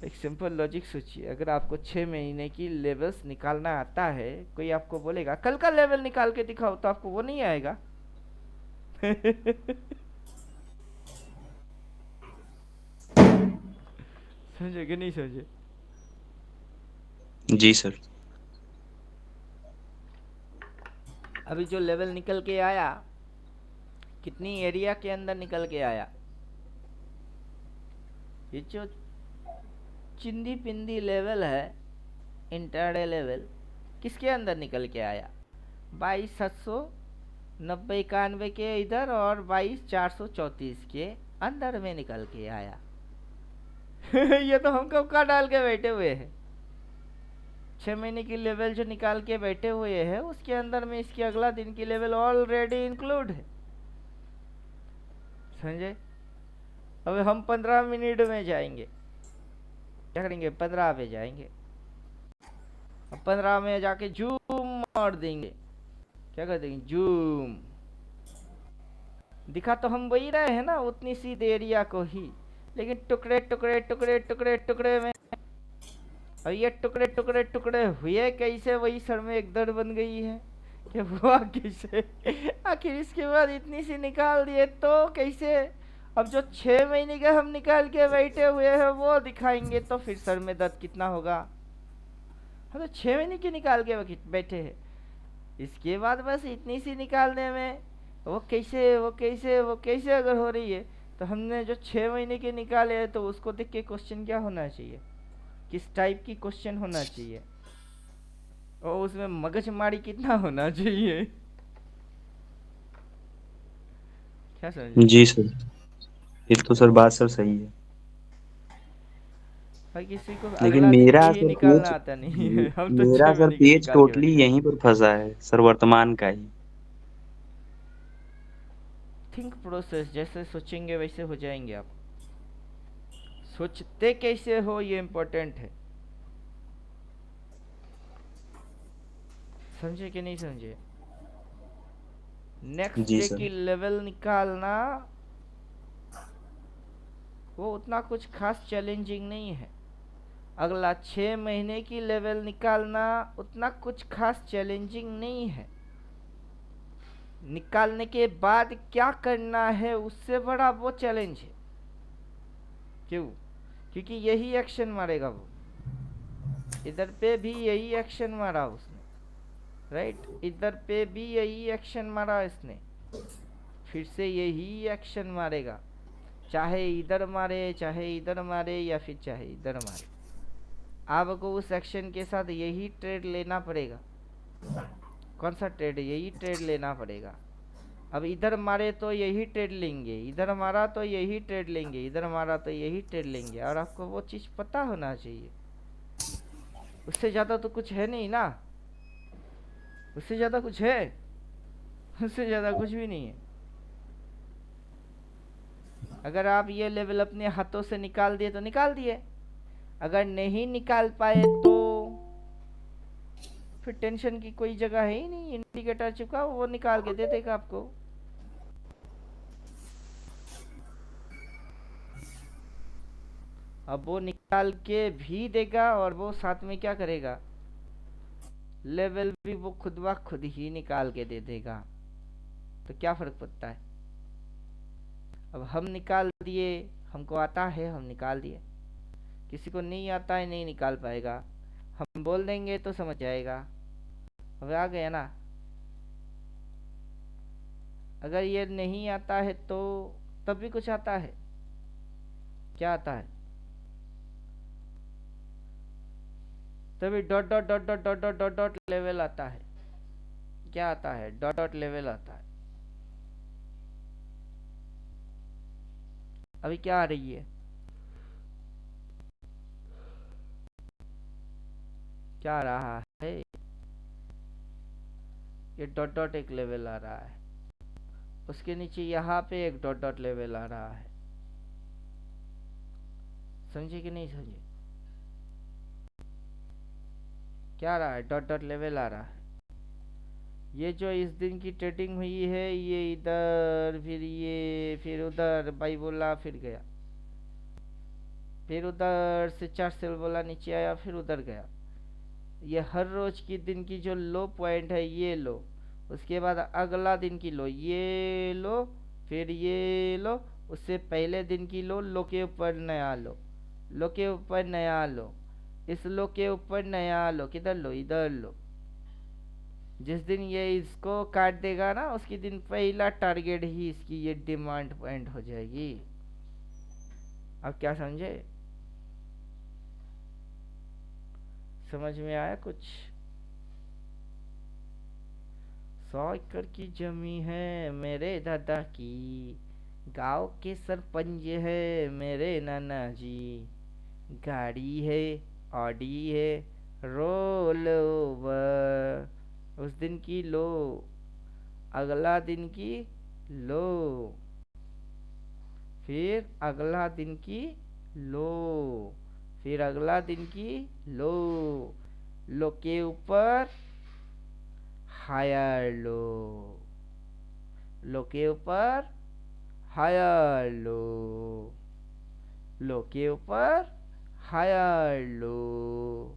एक सिंपल लॉजिक सोचिए, अगर आपको 6 महीने की लेवल्स निकालना आता है, कोई आपको बोलेगा कल का लेवल निकाल के दिखाओ, तो आपको वो नहीं आएगा। समझे कि नहीं समझे। जी सर। अभी जो लेवल निकल के आया, कितनी एरिया के अंदर निकल के आया, ये जो चिंदी पिंदी लेवल है, इंटरडे लेवल, किसके अंदर निकल के आया, 22,790-91 के इधर और 22,434 के अंदर में निकल के आया। ये तो हम कब का डाल के बैठे हुए हैं, 6 महीने की लेवल जो निकाल के बैठे हुए हैं उसके अंदर में इसकी अगला दिन की लेवल ऑलरेडी इंक्लूड है। समझे? अब हम 15 मिनट में जाएंगे, क्या करेंगे, 15 पे जाएंगे। अब 15 में जाके जूम मार देंगे, क्या कर देंगे, जूम। दिखा तो हम वही रहे हैं ना, उतनी सी एरिया को ही, लेकिन टुकड़े टुकड़े टुकड़े टुकड़े टुकड़े में। और ये टुकड़े टुकड़े टुकड़े हुए कैसे, वही सर में एक दर्द बन गई है कि हुआ कैसे। आखिर इसके बाद इतनी सी निकाल दिए तो कैसे। अब जो 6 महीने के हम निकाल के बैठे हुए हैं वो दिखाएंगे तो फिर सर में दर्द कितना होगा। हम तो 6 महीने की निकाल के बैठे हैं, इसके बाद बस इतनी सी निकालने में वो कैसे वो कैसे वो कैसे अगर हो रही है, तो हमने जो 6 महीने के निकाले हैं तो उसको देख के क्वेश्चन क्या होना चाहिए, किस टाइप की क्वेश्चन होना चाहिए, और उसमें मगजमारी कितना होना चाहिए। क्या समझे? जी सर, ये तो सर बात सर सही है। भाई किसी को लेकिन अगला दिन मेरा की ही सर निकालना पेज आता नहीं है, हम तो मेरा छह सर महीने के पेज निकाल के टोटली बैठे हैं। यहीं पर फंसा है सर, वर्तमान का ही। थिंक प्रोसेस, जैसे सोचेंगे वैसे हो जाएंगे आप। सोचते कैसे हो ये इम्पोर्टेंट है, समझे कि नहीं समझे? नेक्स्ट जी डे सर। की लेवल निकालना वो उतना कुछ खास चैलेंजिंग नहीं है। अगला 6 महीने की लेवल निकालना उतना कुछ खास चैलेंजिंग नहीं है। निकालने के बाद क्या करना है उससे बड़ा वो चैलेंज है। क्यों? क्योंकि यही एक्शन मारेगा वो, इधर पे भी यही एक्शन मारा उसने, राइट, इधर पे भी यही एक्शन मारा इसने, फिर से यही एक्शन मारेगा, चाहे इधर मारे चाहे इधर मारे या फिर चाहे इधर मारे, आपको उस एक्शन के साथ यही ट्रेड लेना पड़ेगा। कौन सा ट्रेड? यही ट्रेड लेना पड़ेगा। अब इधर मारे तो यही ट्रेड लेंगे, इधर मारा तो यही ट्रेड लेंगे, इधर मारा तो यही ट्रेड लेंगे, और आपको वो चीज़ पता होना चाहिए। उससे ज़्यादा तो कुछ है नहीं ना, उससे ज़्यादा कुछ है? उससे ज़्यादा कुछ भी नहीं है। अगर आप ये लेवल अपने हाथों से निकाल दिए तो निकाल दिए, अगर नहीं निकाल पाए तो फिर टेंशन की कोई जगह है ही नहीं। इंडिकेटर चिपका, वो निकाल के दे देगा आपको। अब वो निकाल के भी देगा और वो साथ में क्या करेगा, लेवल भी वो खुद ब खुद ही निकाल के दे देगा। तो क्या फर्क पड़ता है? अब हम निकाल दिए, हमको आता है, हम निकाल दिए। किसी को नहीं आता है, नहीं निकाल पाएगा, हम बोल देंगे तो समझ जाएगा। अब आ गया ना। अगर ये नहीं आता है तो तब भी कुछ आता है। क्या आता है? तभी dot dot dot dot dot dot dot dot level आता है। क्या आता है? डॉट डॉट लेवल आता है। अभी क्या आ रही है? क्या आ रहा है? ये डॉट डॉट एक लेवल आ रहा है, उसके नीचे यहाँ पे एक डॉट डॉट लेवल आ रहा है। समझे कि नहीं समझे? क्या आ रहा है? डॉट डॉट लेवल आ रहा है। ये जो इस दिन की ट्रेडिंग हुई है, ये इधर, फिर ये, फिर उधर, बाई बोला फिर गया, फिर उधर से 4 सेल बोला नीचे आया, फिर उधर गया। ये हर रोज की दिन की जो लो पॉइंट है ये लो, उसके बाद अगला दिन की लो, ये लो, फिर ये लो, उससे पहले दिन की लो, लो के ऊपर नया लो, लो के ऊपर नया लो, इस लो के ऊपर नया लो, किधर लो, इधर लो। जिस दिन ये इसको काट देगा ना, उसके दिन पहला टारगेट ही इसकी ये डिमांड पॉइंट हो जाएगी। अब क्या समझे? समझ में आया कुछ? 100 एकड़ की जमी है मेरे दादा की, गांव के सरपंच है मेरे नाना जी, गाड़ी है, ऑडी है, रोल ओवर। उस दिन की लो, अगला दिन की लो। फिर अगला दिन की लो, फिर अगला दिन की लो, लो के ऊपर हायर लो, लो के ऊपर हायर लो, लो के ऊपर हायर लो।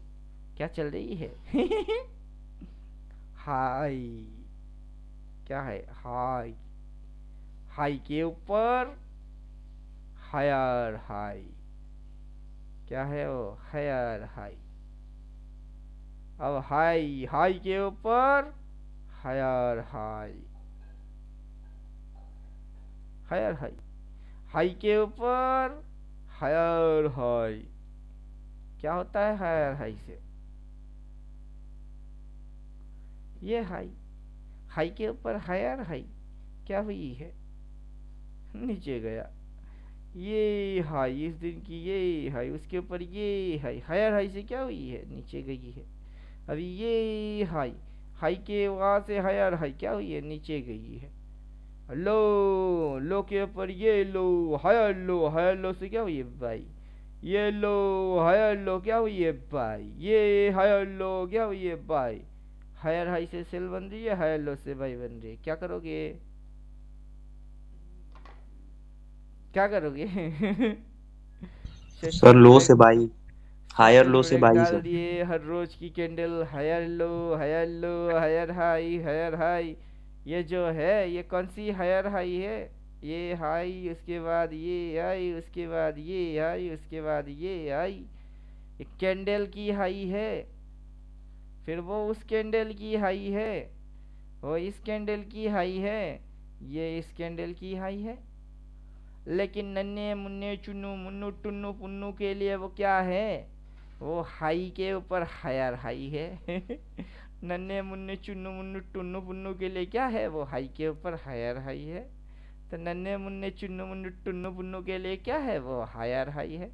क्या चल रही है? हाई, क्या है? हाई, हाई के ऊपर हायर हाई, क्या है वो? Higher high. अब हाई, हाई के ऊपर higher high, higher high, high के ऊपर हायर हाई। क्या होता है हायर हाई से? ये हाई, हाई के ऊपर हायर हाई क्या हुई है? नीचे गया। ये हाई, इस दिन की ये हाई, उसके ऊपर ये हाई, हायर हाई से क्या हुई है? नीचे गई है। अभी ये हाई, हाई के वहां से हायर हाई क्या हुई है? नीचे गई है। लो, लो के ऊपर ये लो, हायर लो, हायर लो से क्या हुई है भाई? ये लो, हायर लो क्या हुई है भाई? ये हायर लो क्या हुई है भाई? हायर हाई से सेल बन रही है, हायर लो से भाई बन रही है। क्या करोगे? क्या करोगे? सर सिस्टम लो में, से बाई, हायर सिस्टम लो से में बाई डाल सर। दिए हर रोज की candle, higher low, higher low, higher high, higher high. ये जो है ये कौन सी हायर हाई है? ये हाई, उसके बाद ये हाई, उसके बाद ये हाई, उसके बाद ये हाई। ये कैंडल की हाई है, फिर वो उस कैंडल की हाई है, वो इस कैंडल की हाई है, ये इस कैंडल की हाई है। लेकिन नन्हे मुन्ने चुन्नू मुन्नू टुन्नू पुन्नू के लिए वो क्या है? वो हाई के ऊपर हायर हाई है। नन्हे मुन्ने चुन्नू मुन्नू टुन्नू पुन्नू के लिए क्या है? वो हाई के ऊपर हायर हाई है। तो नन्हे मुन्ने चुन्नू मुन्नू टुन्नू पुन्नू के लिए क्या है? वो हायर हाई है।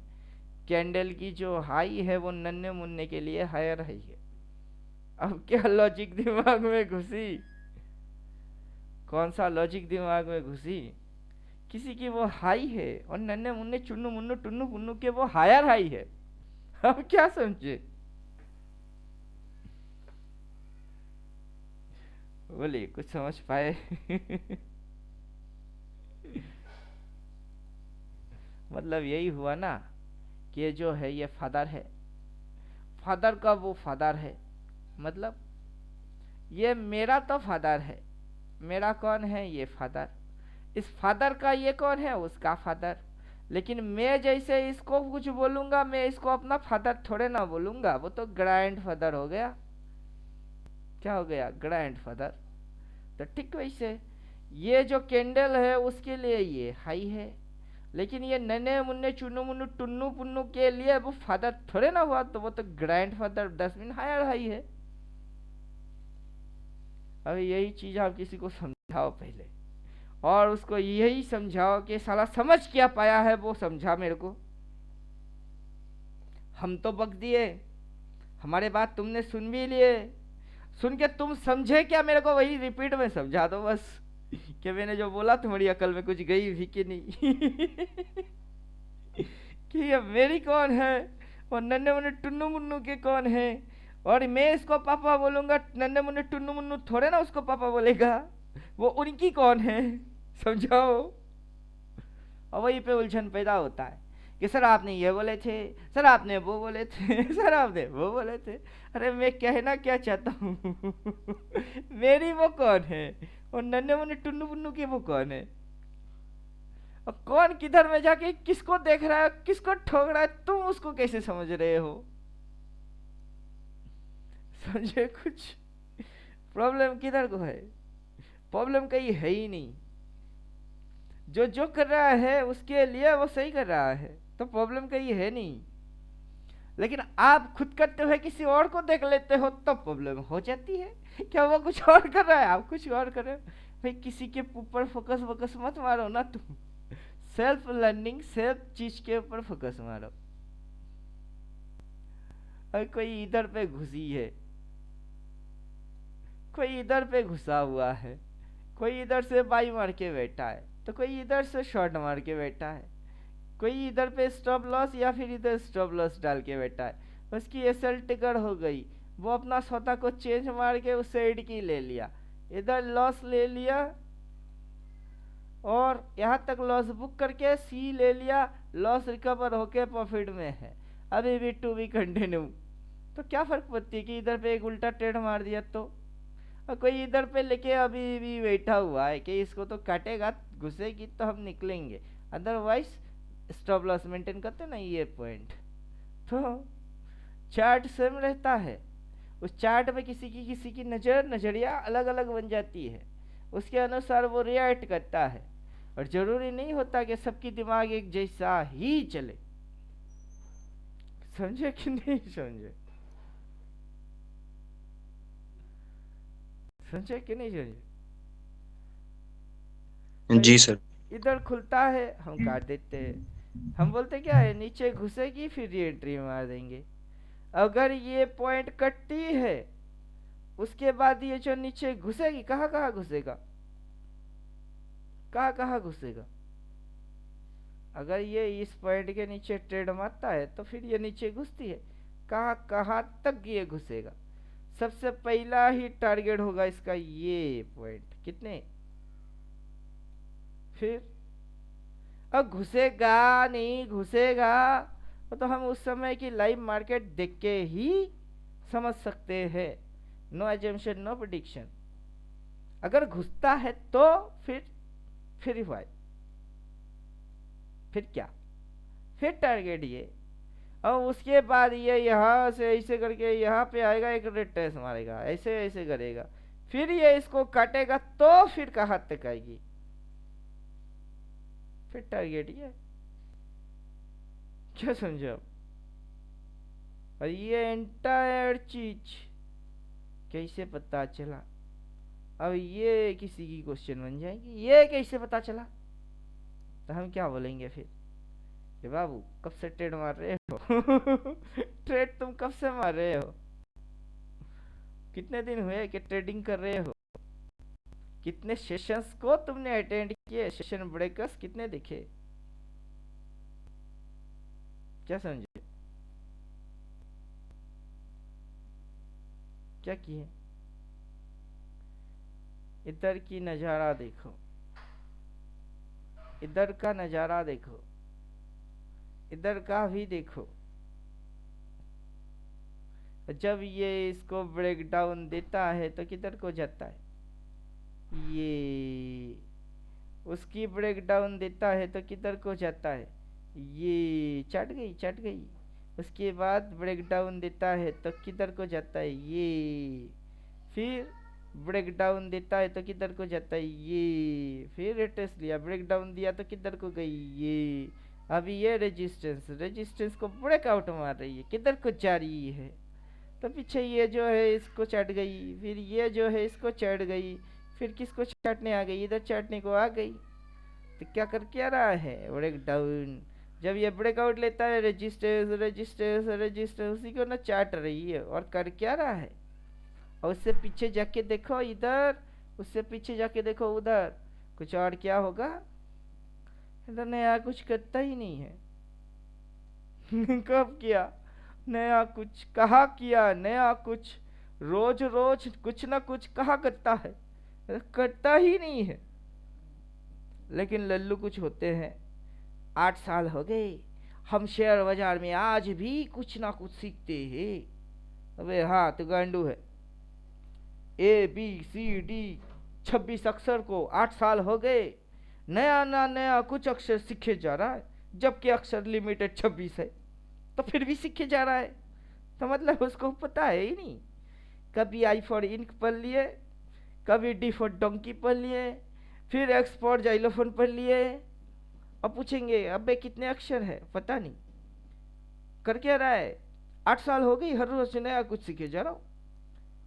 कैंडल की जो हाई है वो नन्हे मुन्ने के लिए हायर हाई है। अब क्या लॉजिक दिमाग में घुसी? कौन सा लॉजिक दिमाग में घुसी? किसी की वो हाई है और नन्हे मुन्ने चुन्नू मुन्नू टुन्नू पुन्नू के वो हायर हाई है। अब क्या समझे? बोलिए, कुछ समझ पाए? मतलब यही हुआ ना कि ये जो है ये फादर है, फादर का वो फादर है। मतलब ये मेरा तो फादर है, मेरा कौन है? ये फादर। इस फादर का ये कौन है? उसका फादर। लेकिन मैं जैसे इसको कुछ बोलूंगा, मैं इसको अपना फादर थोड़े ना बोलूंगा, वो तो ग्रैंड फादर हो गया। क्या हो गया? Grand father. तो ठीक वैसे ये जो कैंडल है उसके लिए ये हाई है, लेकिन ये नन्हे मुन्ने चुन्नू मुन्नू टुन्नू पुन्नू के लिए वो फादर थोड़े ना हुआ, तो वो तो grand father 10 minute higher high है। अब यही चीज आप किसी को समझाओ पहले, और उसको यही समझाओ कि साला समझ क्या पाया है वो समझा मेरे को। हम तो बक दिए, हमारे बात तुमने सुन भी लिए, सुन के तुम समझे क्या? मेरे को वही रिपीट में समझा दो बस, कि मैंने जो बोला तुम्हारी अकल में कुछ गई भी कि नहीं। कि ये मेरी कौन है और नन्हे मुन्ने टुन्नू मुन्नू के कौन है? और मैं इसको पापा बोलूंगा, नन्हे मुन्ने टुन्नू मुन्नू थोड़े ना उसको पापा बोलेगा, वो उनकी कौन है? समझाओ। और वहीं पे उलझन पैदा होता है कि सर आपने ये बोले थे, सर आपने वो बोले थे, सर आपने वो बोले थे। अरे मैं कहना क्या चाहता हूँ? मेरी वो कौन है और नन्हे मुन्ने टुन्नू पुन्नू की वो कौन है? और कौन किधर में जाके किसको देख रहा है, किसको ठोक रहा है, तुम उसको कैसे समझ रहे हो? समझे कुछ? प्रॉब्लम किधर को है? प्रॉब्लम कहीं है ही नहीं। जो जो कर रहा है उसके लिए वो सही कर रहा है, तो प्रॉब्लम कहीं है नहीं। लेकिन आप खुद करते हुए किसी और को देख लेते हो तो प्रॉब्लम हो जाती है। क्या वो कुछ और कर रहा है, आप कुछ और कर रहे हो? भाई किसी के ऊपर फोकस फोकस मत मारो ना तुम, सेल्फ लर्निंग सेल्फ चीज के ऊपर फोकस मारो। और कोई इधर पे घुसी है, कोई इधर पे घुसा हुआ है, कोई इधर से बाई मार के बैठा है, तो कोई इधर से शॉर्ट मार के बैठा है, कोई इधर पे स्टॉप लॉस या फिर इधर स्टॉप लॉस डाल के बैठा है। उसकी एसएल टिकर हो गई, वो अपना स्वतः को चेंज मार के उस साइड की ले लिया, इधर लॉस ले लिया और यहाँ तक लॉस बुक करके सी ले लिया, लॉस रिकवर होके प्रॉफिट में है, अभी भी टू बी कंटिन्यू। तो क्या फर्क पड़ती है कि इधर पे एक उल्टा ट्रेड मार दिया तो, और कोई इधर पे लेके अभी भी बैठा हुआ है कि इसको तो काटेगा, घुसेगी तो हम निकलेंगे, अदरवाइज स्टॉप लॉस मेंटेन करते ना ये पॉइंट। तो चार्ट सेम रहता है, उस चार्ट में किसी की नज़रिया अलग अलग बन जाती है, उसके अनुसार वो रिएक्ट करता है, और ज़रूरी नहीं होता कि सबकी दिमाग एक जैसा ही चले। समझे कि नहीं समझे? समझे कि नहीं समझे? जी सर। इधर खुलता है हम काट देते हैं, हम बोलते क्या है नीचे घुसेगी फिर री एंट्री मार देंगे। अगर ये पॉइंट कटती है उसके बाद ये जो नीचे घुसेगी, कहाँ कहाँ घुसेगा, कहाँ कहाँ घुसेगा? अगर ये इस पॉइंट के नीचे ट्रेड मारता है तो फिर ये नीचे घुसती है, कहाँ कहाँ तक ये घुसेगा? सबसे पहला ही टारगेट होगा इसका ये पॉइंट, कितने? फिर अब घुसेगा नहीं घुसेगा तो हम उस समय की लाइव मार्केट देख के ही समझ सकते हैं। No assumption, no prediction. अगर घुसता है तो फिर वाई, फिर क्या, फिर टारगेट ये, और उसके बाद ये यहाँ से ऐसे करके यहाँ पे आएगा, एक रेड टेस्ट मारेगा, ऐसे ऐसे करेगा, फिर ये इसको काटेगा तो फिर कहाँ तक आएगी, फिर टारगेट ये। क्या समझे आप? और ये एंटायर चीज कैसे पता चला? अब ये किसी की क्वेश्चन बन जाएगी, ये कैसे पता चला? तो हम क्या बोलेंगे फिर कि बाबू कब से ट्रेड मार रहे हो? ट्रेड तुम कब से मार रहे हो? कितने दिन हुए कि ट्रेडिंग कर रहे हो? कितने सेशंस को तुमने अटेंड किए? सेशन ब्रेकर्स कितने दिखे? क्या समझे? क्या किए? इधर की नजारा देखो, इधर का नजारा देखो, इधर का भी देखो। जब ये इसको ब्रेक डाउन देता है तो किधर को जाता है? ये उसकी ब्रेक डाउन देता है तो किधर को जाता है? ये चट गई। उसके बाद ब्रेक डाउन देता है तो किधर को जाता है? ये फिर ब्रेक डाउन देता है तो किधर को जाता है? ये फिर रिट्रेस लिया, ब्रेक डाउन दिया तो किधर को गई? ये अभी ये रेजिस्टेंस को ब्रेकआउट मार रही है, किधर को जा रही है? तो पीछे ये जो है इसको चढ़ गई, फिर ये जो है इसको चढ़ गई, फिर किसको चाटने आ गई? इधर चाटने को आ गई। तो क्या कर क्या रहा है? Break down. जब ये ब्रेकआउट लेता है रेजिस्टेंस उसी को ना चाट रही है, और कर क्या रहा है? और उससे पीछे जाके देखो इधर, उससे पीछे जाके देखो उधर, कुछ और क्या होगा? इधर नया कुछ करता ही नहीं है। कब किया नया कुछ? कहाँ किया नया कुछ? रोज रोज कुछ ना कुछ कहाँ करता है? करता ही नहीं है। लेकिन लल्लू कुछ होते हैं, 8 साल हो गए, हम शेयर बाजार में आज भी कुछ ना कुछ सीखते हैं। अबे हाँ तो गांडू है। ABCD 26 अक्षर को 8 साल हो गए, नया कुछ अक्षर सीखे जा रहा है, जबकि अक्षर लिमिटेड 26 है, तो फिर भी सीखे जा रहा है। तो मतलब उसको पता है ही नहीं। कभी I फॉर इंक पढ़ लिए, कभी D फॉर डोंकी पढ़ लिए, फिर X फॉर जाइलोफोन पढ़ लिए, और पूछेंगे अबे कितने अक्षर है? पता नहीं। कर क्या रहा है? 8 साल हो गई, हर रोज नया कुछ सीखे जा रहा हूँ,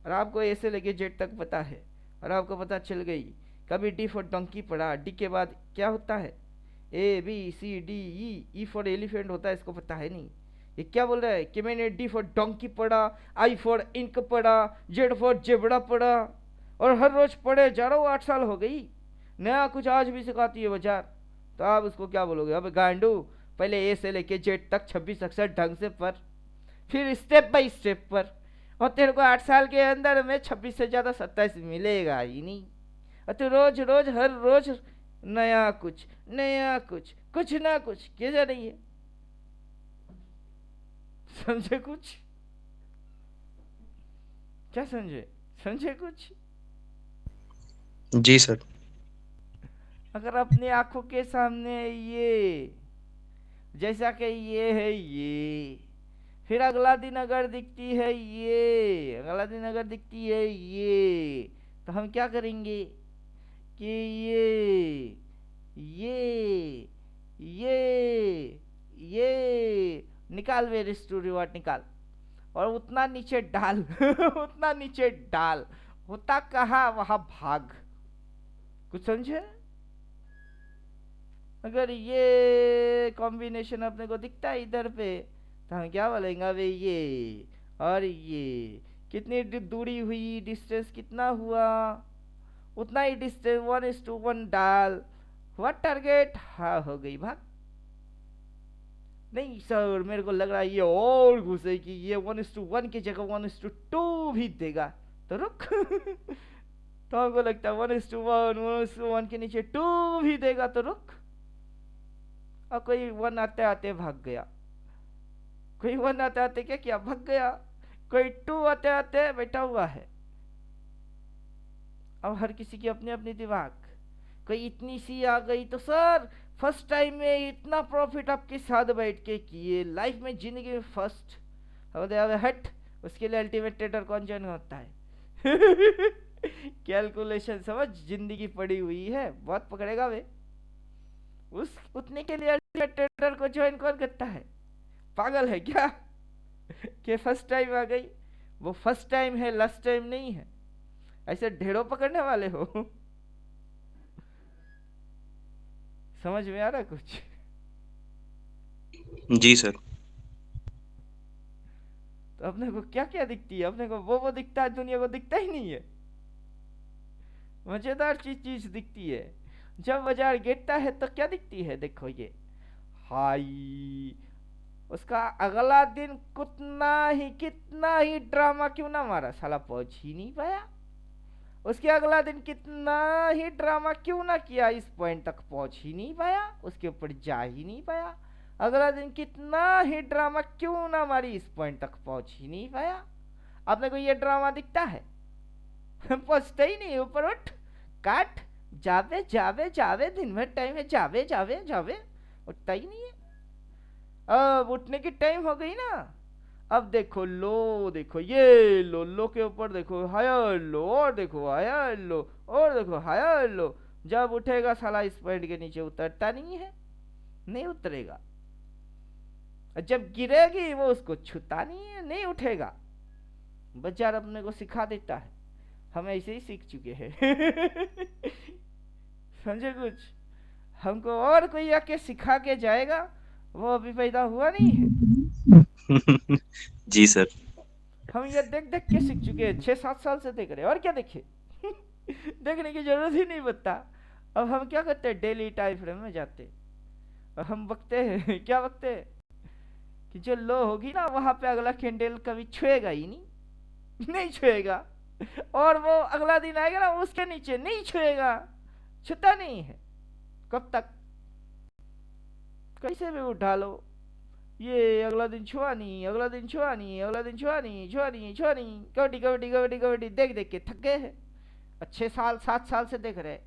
और आपको ऐसे लेके जेड तक पता है, और आपको पता चल गई। कभी D फॉर डोंकी पढ़ा, D के बाद क्या होता है? ABCDE फॉर एलिफेंट होता है, इसको पता है नहीं। ये क्या बोल रहा है कि मैंने D फॉर डोंकी पढ़ा, I फॉर इंक पढ़ा, Z फॉर जेबड़ा पढ़ा, और हर रोज पढ़े जा रहा हूँ, 8 साल हो गई, नया कुछ आज भी सिखाती है बाजार, तो आप उसको क्या बोलोगे? अब गांडू, पहले ए से लेके जेड तक 26 अक्षर ढंग से पढ़, फिर स्टेप बाय स्टेप पर, और तेरे को 8 साल के अंदर में 26 से ज़्यादा 27 मिलेगा ही नहीं। और तो रोज रोज हर रोज नया कुछ नया कुछ ना कुछ किए जा रही है। समझे कुछ? क्या समझे? समझे कुछ? जी सर। अगर अपनी आंखों के सामने ये, जैसा कि ये है ये, फिर अगला दिन अगर दिखती है ये, अगला दिन अगर दिखती है ये, तो हम क्या करेंगे कि ये निकाल मेरे स्टोरी वाट निकाल, और उतना नीचे डाल उतना नीचे डाल, होता कहा वहां भाग। कुछ समझे? अगर ये कॉम्बिनेशन अपने को दिखता है इधर पे, तो हम क्या बोलेंगे? अबे ये और ये कितनी दूरी हुई, डिस्टेंस कितना हुआ, उतना ही डिस्टेंस 1:1 डाल, हुआ टारगेट, हाँ हो गई भाग। नहीं सर मेरे को लग रहा है ये और घुसेगी, ये 1:1 की जगह 1:2 भी देगा, तो रुक तो हमको लगता है 1:1 के नीचे 2 भी देगा, तो रुक। और कोई 1 आते आते भाग गया, कोई 1 आते आते क्या किया, भाग गया, कोई 2 आते आते बैठा हुआ है। अब हर किसी की अपनी अपनी दिमाग, कोई इतनी सी आ गई तो सर फर्स्ट टाइम में इतना प्रॉफिट आपके साथ बैठ के किए, लाइफ में जिंदगी में फर्स्ट। अब हट, उसके लिए अल्टीमेट ट्रेडर कौन ज्वाइन होता है? कैलकुलेशन समझ, जिंदगी पड़ी हुई है, बहुत पकड़ेगा वे। उस उतने के लिए अल्टीमेट ट्रेडर को ज्वाइन कौन करता है? पागल है क्या कि फर्स्ट टाइम आ गई? वो फर्स्ट टाइम है, लास्ट टाइम नहीं है। ऐसे ढेरों पकड़ने वाले हो। समझ में आ रहा कुछ? जी सर। तो अपने को क्या क्या दिखती है? अपने को वो दिखता है, दुनिया को दिखता ही नहीं है। मजेदार चीज दिखती है। जब बाजार गिरता है तो क्या दिखती है? देखो ये हाई, उसका अगला दिन कितना ही ड्रामा क्यों ना मारा, साला पहुंच ही नहीं पाया। उसके अगला दिन कितना ही ड्रामा क्यों ना किया, इस पॉइंट तक पहुंच ही नहीं पाया, उसके ऊपर जा ही नहीं पाया। अगला दिन कितना ही ड्रामा क्यों ना मारी, इस पॉइंट तक पहुंच ही नहीं पाया। आपने को ये ड्रामा दिखता है? पहुंचता ही नहीं, ऊपर उठ काट, जावे जावे जावे, दिन भर टाइम है, जावे जावे जावे, उठता ही नहीं है। अब उठने की टाइम हो गई ना, अब देखो लो, देखो ये लो के ऊपर देखो हायर लो, और देखो हायर लो, और देखो हायर लो। जब उठेगा साला इस पॉइंट के नीचे उतरता नहीं है, नहीं उतरेगा। जब गिरेगी वो उसको छूता नहीं है, नहीं उठेगा। बाजार अपने को सिखा देता है, हम ऐसे ही सीख चुके हैं। समझे कुछ? हमको और कोई आके सिखा के जाएगा, वो अभी पैदा हुआ नहीं है। जी सर। हम ये देख देख के सीख चुके हैं, 6-7 साल से देख रहे हैं, और क्या देखे? देखने की जरूरत ही नहीं बनता। अब हम क्या करते हैं, डेली टाइम फ्रेम में जाते और हम बकते हैं। क्या बकते हैं कि जो लो होगी ना वहां पे अगला कैंडल कभी छुएगा ही नहीं छुएगा, और वो अगला दिन आएगा ना उसके नीचे नहीं छुएगा, छूता नहीं है। कब तक? कैसे भी उठा लो, ये अगला दिन छुआ नहीं, अगला दिन छुआ नहीं, अगला दिन छुआ नहीं, छुआ नहीं, छुआ नहीं, कबड्डी कबड्डी कबड्डी कबड्डी देख देख के थक गए हैं। 6 साल 7 साल से देख रहे,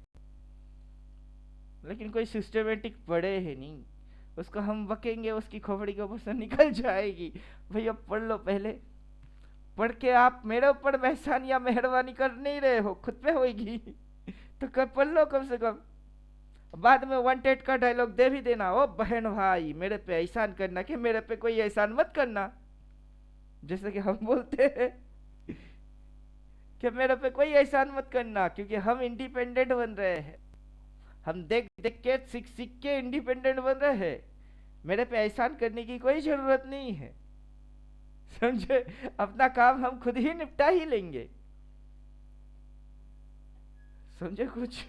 लेकिन कोई सिस्टमेटिक पढ़े है नहीं। उसको हम बकेंगे, उसकी खोपड़ी के ऊपर से निकल जाएगी। भैया पढ़ लो पहले, पढ़ के आप मेरे ऊपर एहसान या मेहरबानी कर नहीं रहे हो, खुद पे होगी तो पढ़ लो कम से कम। बाद में वांटेड का डायलॉग दे भी देना, ओ बहन भाई मेरे पे एहसान करना, कि मेरे पे कोई एहसान मत करना, जैसे कि हम बोलते हैं कि मेरे पे कोई एहसान मत करना, क्योंकि हम इंडिपेंडेंट बन रहे हैं। हम देख देख के सीख सीख के इंडिपेंडेंट बन रहे हैं। मेरे पे एहसान करने की कोई जरूरत नहीं है, समझे? अपना काम हम खुद ही निपटा ही लेंगे। समझे कुछ?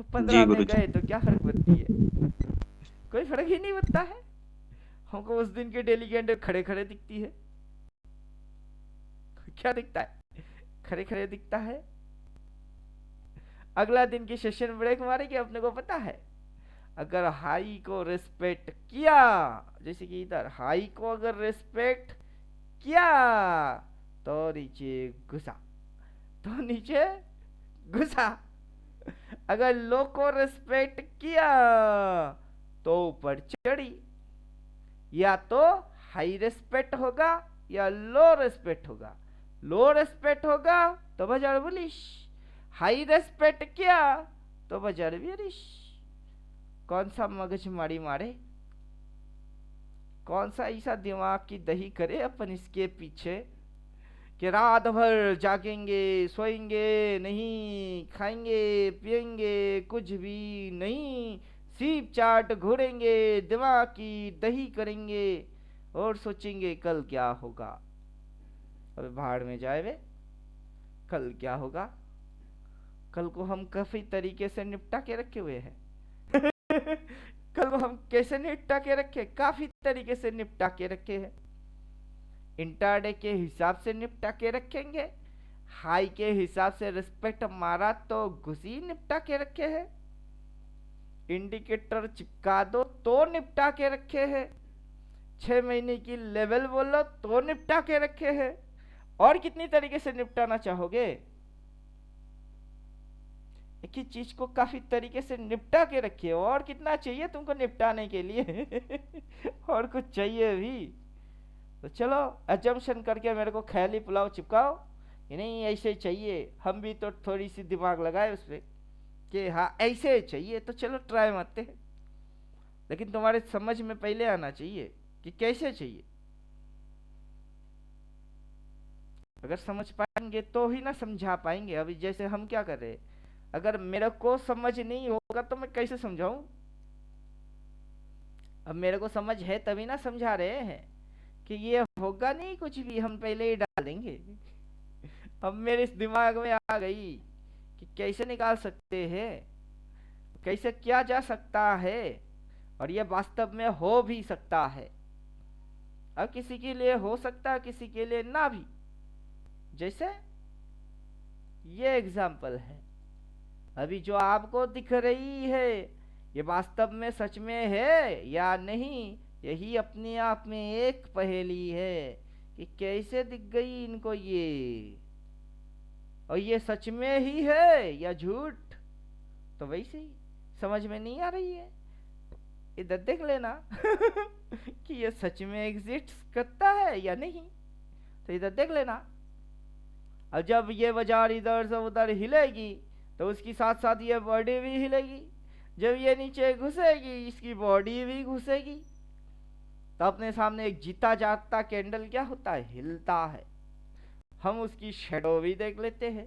तो जी 15 में गुरुजी। गए तो क्या फर्क पड़ती है? कोई फर्क ही नहीं पड़ता है। हमको उस दिन के डेली कैंडल खड़े खड़े दिखती है। क्या दिखता है? खड़े खड़े दिखता है। अगला दिन की सेशन ब्रेक मारेंगे, अपने को पता है। अगर हाई को रिस्पेक्ट किया, जैसे कि इधर हाई को अगर रिस्पेक्ट किया तो नीचे घुसा, तो नीचे घुसा। अगर लो को रिस्पेक्ट किया तो ऊपर चढ़ी। या तो हाई रिस्पेक्ट होगा या लो रिस्पेक्ट होगा। लो रिस्पेक्ट होगा तो बाजार बुलिश, हाई रिस्पेक्ट किया तो बाजार बेरिश। कौन सा मगज मारी मारे, कौन सा ऐसा दिमाग की दही करे अपन इसके पीछे कि रात भर जागेंगे, सोएंगे नहीं, खाएंगे पिएंगे कुछ भी नहीं, सीप चाट घोड़ेंगे, दिमाग की दही करेंगे और सोचेंगे कल क्या होगा। अबे भाड़ में जाए वे, कल क्या होगा? कल को हम काफी तरीके से निपटा के रखे हुए हैं। कल को हम कैसे निपटा के रखे? काफी तरीके से निपटा के रखे हैं। इंटरडे के हिसाब से निपटा के रखेंगे, हाई के हिसाब से रिस्पेक्ट मारा तो घुसी निपटा के रखे हैं, इंडिकेटर चिपका दो तो निपटा के रखे हैं, 6 महीने की लेवल बोलो तो निपटा के रखे हैं। और कितनी तरीके से निपटाना चाहोगे? एक ही चीज को काफी तरीके से निपटा के रखे हो, और कितना चाहिए तुमको निपटाने के लिए? और कुछ चाहिए भी? तो चलो अजम्पशन करके मेरे को ख्याली पुलाव चिपकाओ कि नहीं ऐसे चाहिए। हम भी तो थोड़ी सी दिमाग लगाए उस पर कि हाँ ऐसे चाहिए, तो चलो ट्राई मारते हैं। लेकिन तुम्हारे समझ में पहले आना चाहिए कि कैसे चाहिए। अगर समझ पाएंगे तो ही ना समझा पाएंगे। अभी जैसे हम क्या कर रहे हैं, अगर मेरे को समझ नहीं होगा तो मैं कैसे समझाऊं? अब मेरे को समझ है तभी ना समझा रहे हैं कि ये होगा नहीं कुछ भी, हम पहले ही डाल देंगे। अब मेरे इस दिमाग में आ गई कि कैसे निकाल सकते हैं, कैसे किया जा सकता है, और ये वास्तव में हो भी सकता है। अब किसी के लिए हो सकता है, किसी के लिए ना भी। जैसे ये एग्जाम्पल है, अभी जो आपको दिख रही है ये वास्तव में सच में है या नहीं, यही अपने आप में एक पहेली है कि कैसे दिख गई इनको ये, और ये सच में ही है या झूठ। तो वैसे ही समझ में नहीं आ रही है, इधर देख लेना कि ये सच में एग्जिस्ट करता है या नहीं, तो इधर देख लेना। अब जब ये बाजार इधर से उधर हिलेगी तो उसकी साथ साथ ये बॉडी भी हिलेगी। जब ये नीचे घुसेगी इसकी बॉडी भी घुसेगी। तो अपने सामने एक जीता जागता कैंडल क्या होता है, हिलता है। हम उसकी शेडो भी देख लेते हैं।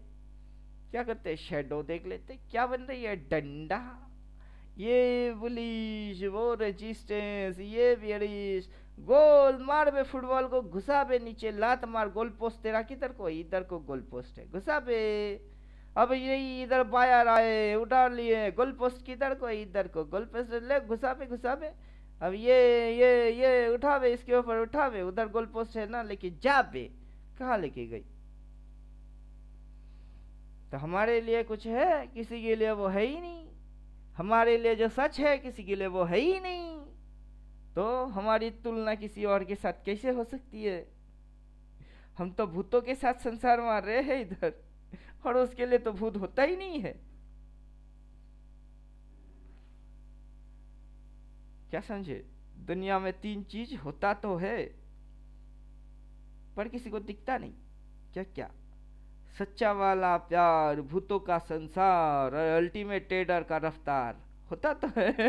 क्या करते हैं, शेडो देख लेते, क्या बन रही है, डंडा। ये बुलिश, वो रेजिस्टेंस, ये बेरिश। गोल मार बे, फुटबॉल को घुसा बे नीचे, लात मार। गोल पोस्ट तेरा किधर को, इधर को गोल पोस्ट है, घुसा बे। अब यही इधर बायर आए, उठा लिए, गोल पोस्ट किधर को, इधर को गोल पोस्ट ले, घुसा बे घुसा बे। अब ये उठा बे, इसके ऊपर उठा बे, उधर गोल पोस्ट है ना, लेके जा बे। कहाँ लेके गई? तो हमारे लिए कुछ है, किसी के लिए वो है ही नहीं। हमारे लिए जो सच है किसी के लिए वो है ही नहीं। तो हमारी तुलना किसी और के साथ कैसे हो सकती है? हम तो भूतों के साथ संसार मार रहे हैं इधर, और उसके लिए तो भूत होता ही नहीं है। क्या समझे? दुनिया में 3 चीज होता तो है पर किसी को दिखता नहीं। क्या क्या? सच्चा वाला प्यार, भूतों का संसार, और अल्टीमेट ट्रेडर का रफ्तार। होता तो है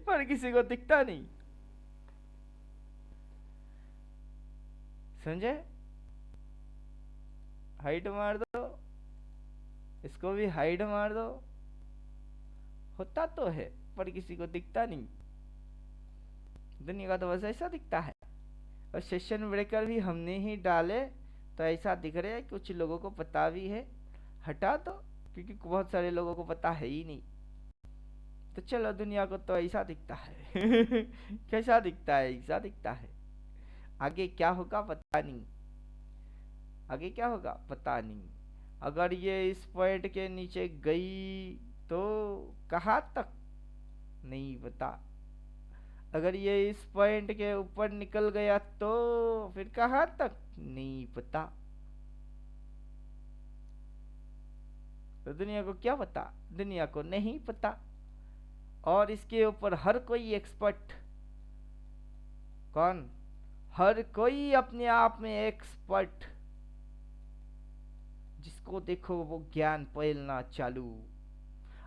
पर किसी को दिखता नहीं। समझे? हाइड मार दो, इसको भी हाइड मार दो। होता तो है पर किसी को दिखता नहीं। दुनिया का तो बस ऐसा दिखता है। और सेशन ब्रेकर भी हमने ही डाले तो ऐसा दिख रहा है, कुछ लोगों को पता भी है। हटा दो क्योंकि बहुत सारे लोगों को पता है ही नहीं। तो चलो, दुनिया को तो ऐसा दिखता है। कैसा दिखता है? ऐसा दिखता है। आगे क्या होगा पता नहीं। आगे क्या होगा पता नहीं। अगर ये इस पॉइंट के नीचे गई तो कहाँ तक नहीं पता। अगर ये इस पॉइंट के ऊपर निकल गया तो फिर कहाँ तक नहीं पता। तो दुनिया को क्या पता? दुनिया को नहीं पता। और इसके ऊपर हर कोई एक्सपर्ट। कौन? हर कोई अपने आप में एक्सपर्ट। जिसको देखो वो ज्ञान फैलना चालू।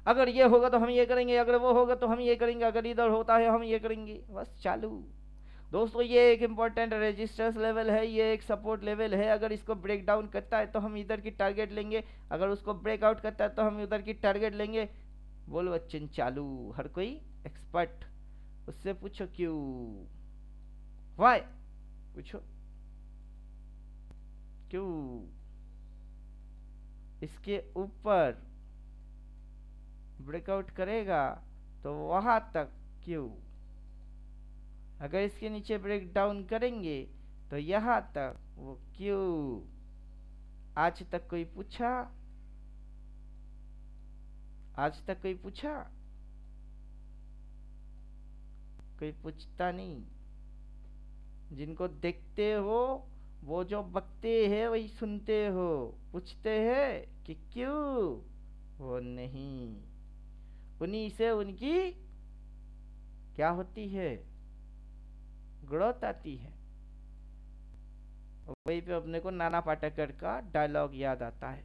अगर ये होगा तो हम ये करेंगे, अगर वो होगा तो हम ये करेंगे, अगर इधर होता है हम ये करेंगे, बस चालू। दोस्तों, ये एक इम्पोर्टेंट रेजिस्टेंस लेवल है, ये एक सपोर्ट लेवल है। अगर इसको ब्रेक डाउन करता है तो हम इधर की टारगेट लेंगे, अगर उसको ब्रेक आउट करता है तो हम उधर की टारगेट लेंगे। बोलो बच्चन, चालू। हर कोई एक्सपर्ट। उससे पूछो क्यों, वाई, पूछो क्यों। इसके ऊपर ब्रेकआउट करेगा तो वहां तक क्यों। अगर इसके नीचे ब्रेक डाउन करेंगे तो यहाँ तक, वो क्यों। आज तक कोई पूछा? आज तक कोई पूछा? कोई पूछता नहीं। जिनको देखते हो वो जो बकते हैं वही सुनते हो। पूछते हैं कि क्यों, वो नहीं। उन्हीं से उनकी क्या होती है? ग्रोथ आती है। वहीं पे अपने को नाना पाटेकर का डायलॉग याद आता है।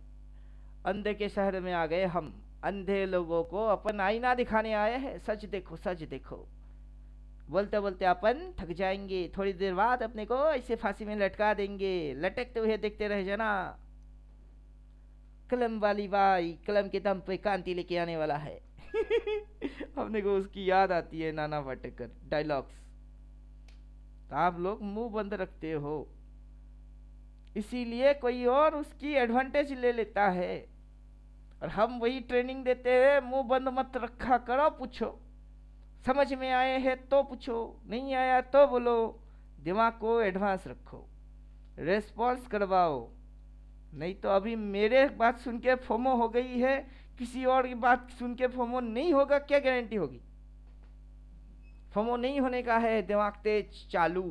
अंधे के शहर में आ गए हम, अंधे लोगों को अपन आईना दिखाने आए हैं। सच देखो, सच देखो। बोलते बोलते अपन थक जाएंगे, थोड़ी देर बाद अपने को ऐसे फांसी में लटका देंगे। लटकते हुए देखते रह जाना। कलम वाली बाई कलम के दम पे क्रांति लेके आने वाला है। अपने को उसकी याद आती है, नाना पाटेकर डायलॉग्स। तो आप लोग मुंह बंद रखते हो, इसीलिए कोई और उसकी एडवांटेज ले लेता है। और हम वही ट्रेनिंग देते हैं, मुंह बंद मत रखा करो, पूछो। समझ में आए हैं तो पूछो, नहीं आया तो बोलो। दिमाग को एडवांस रखो, रेस्पॉन्स करवाओ। नहीं तो अभी मेरे बात सुन के फोमो हो गई है, किसी और की बात सुन के फोमो नहीं होगा, क्या गारंटी होगी। फोमो नहीं होने का है, दिमाग तेज चालू।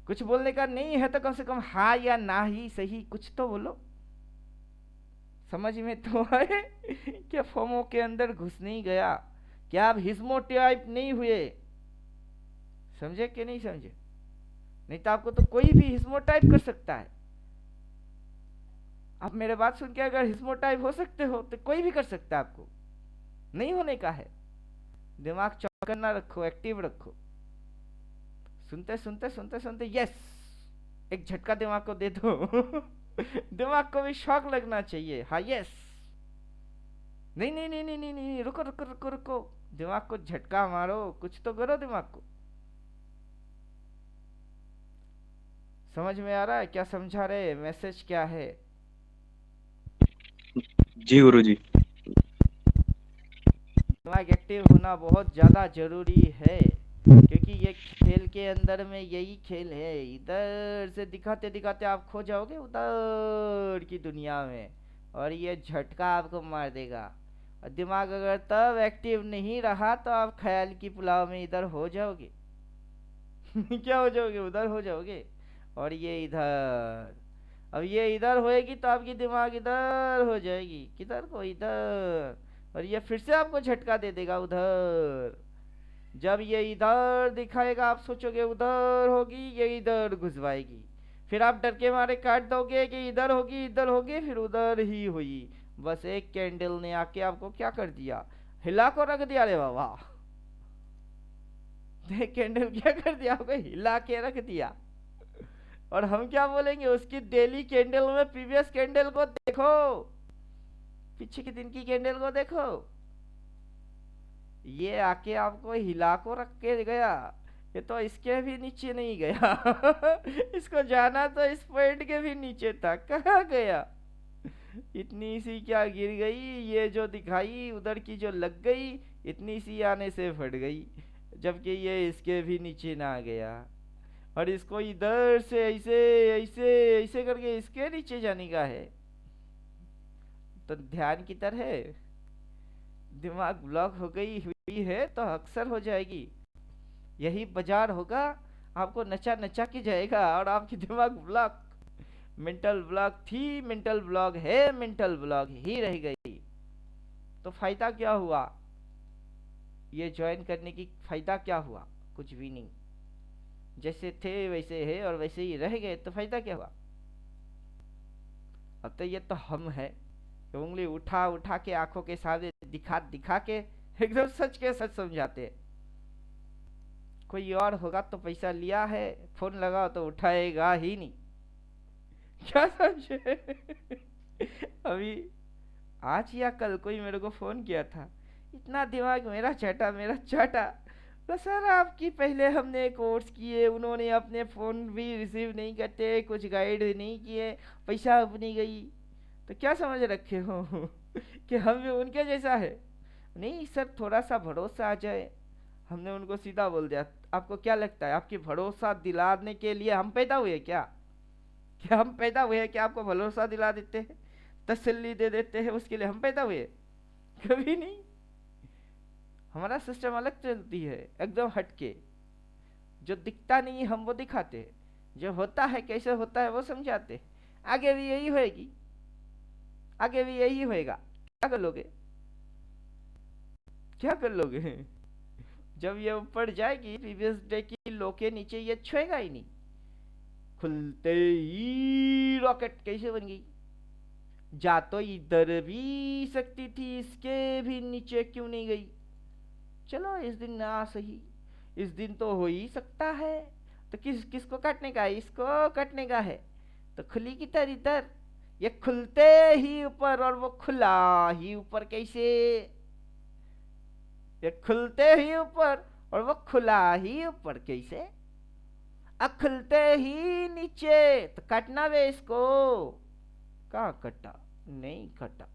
कुछ बोलने का नहीं है तो कम से कम हाँ या ना ही सही कुछ तो बोलो। समझ में तो आए क्या फोमो के अंदर घुस नहीं गया? क्या आप हिस्मोटाइप नहीं हुए? समझे कि नहीं समझे? नहीं तो आपको तो कोई भी हिस्मोटाइप कर सकता है। आप मेरे बात सुन के अगर हिस्मोटाइप हो सकते हो तो कोई भी कर सकता है। आपको नहीं होने का है। दिमाग चौकन्ना रखो, एक्टिव रखो। सुनते सुनते सुनते सुनते यस, एक झटका दिमाग को दे दो। दिमाग को भी शौक लगना चाहिए। हाँ यस, नहीं नहीं नहीं नहीं नहीं नहीं, रुको रुको रुको रुको। दिमाग को झटका मारो, कुछ तो करो दिमाग को। समझ में आ रहा है क्या समझा रहे? मैसेज क्या है? जी गुरुजी। दिमाग एक्टिव होना बहुत ज़्यादा जरूरी है, क्योंकि ये खेल के अंदर में यही खेल है। इधर से दिखाते दिखाते आप खो जाओगे उधर की दुनिया में, और ये झटका आपको मार देगा। और दिमाग अगर तब एक्टिव नहीं रहा तो आप ख्याल की पुलाव में इधर हो जाओगे। क्या हो जाओगे? उधर हो जाओगे। और ये इधर, अब ये इधर होएगी तो आपकी दिमाग इधर हो जाएगी। किधर को? इधर। और ये फिर से आपको झटका दे देगा उधर। जब ये इधर दिखाएगा आप सोचोगे उधर होगी, ये इधर घुसवाएगी। फिर आप डर के मारे काट दोगे कि इधर होगी, इधर होगी, फिर उधर ही हुई। बस एक कैंडल ने आके आपको क्या कर दिया? हिला को रख दिया। रे बाबा, एक कैंडल क्या कर दिया आपको? हिला के रख दिया। और हम क्या बोलेंगे? उसकी डेली कैंडल में प्रीवियस कैंडल को देखो, पीछे के दिन की कैंडल को देखो। ये आके आपको हिला को रख के गया, ये तो इसके भी नीचे नहीं गया। इसको जाना तो इस पॉइंट के भी नीचे था, कहाँ गया? इतनी सी क्या गिर गई, ये जो दिखाई उधर की जो लग गई, इतनी सी आने से फट गई, जबकि ये इसके भी नीचे ना गया। और इसको इधर से ऐसे ऐसे ऐसे करके इसके नीचे जाने का है। तो ध्यान की तरह दिमाग ब्लॉक हो गई हुई है तो अक्सर हो जाएगी। यही बाजार होगा, आपको नचा नचा के जाएगा और आपकी दिमाग ब्लॉक, मेंटल ब्लॉक थी, मेंटल ब्लॉक है, मेंटल ब्लॉक ही रह गई। तो फायदा क्या हुआ ये ज्वाइन करने की? फायदा क्या हुआ? कुछ भी नहीं। जैसे थे वैसे है और वैसे ही रह गए, तो फायदा क्या हुआ? अब तो ये तो हम है, उंगली उठा उठा के आंखों के सामने दिखा दिखा के एकदम सच के सच समझाते हैं। कोई और होगा तो पैसा लिया है, फोन लगाओ तो उठाएगा ही नहीं। क्या समझे? अभी आज या कल कोई मेरे को फोन किया था, इतना दिमाग मेरा चाटा मेरा चाटा। तो सर आपकी पहले हमने कोर्स किए, उन्होंने अपने फ़ोन भी रिसीव नहीं करते, कुछ गाइड नहीं किए, पैसा अपनी गई, तो क्या समझ रखे हो कि हम भी उनके जैसा है? नहीं सर, थोड़ा सा भरोसा आ जाए। हमने उनको सीधा बोल दिया, आपको क्या लगता है आपकी भरोसा दिलाने के लिए हम पैदा हुए क्या? क्या हम पैदा हुए हैं कि आपको भरोसा दिला देते हैं, तसल्ली दे देते हैं, उसके लिए हम पैदा हुए? कभी नहीं। हमारा सिस्टम अलग चलती है, एकदम हटके। जो दिखता नहीं हम वो दिखाते हैं, जो होता है कैसे होता है वो समझाते हैं। आगे भी यही होएगी, आगे भी यही होएगा। क्या कर लोगे? क्या कर लोगे? जब ये ऊपर जाएगी प्रीवियस डे की लो के नीचे, ये छुएगा ही नहीं। खुलते ही रॉकेट कैसे बन गई? जा तो इधर भी सकती थी, इसके भी नीचे क्यों नहीं गई? चलो इस दिन ना सही, इस दिन तो हो ही सकता है। तो किसको काटने का है? इसको काटने का है। तो खुली की तरह इधर, ये खुलते ही ऊपर और वो खुला ही ऊपर कैसे? ये खुलते ही ऊपर और वो खुला ही ऊपर कैसे? अब खुलते ही नीचे, तो काटना वे इसको। कहाँ कटा? नहीं कटा।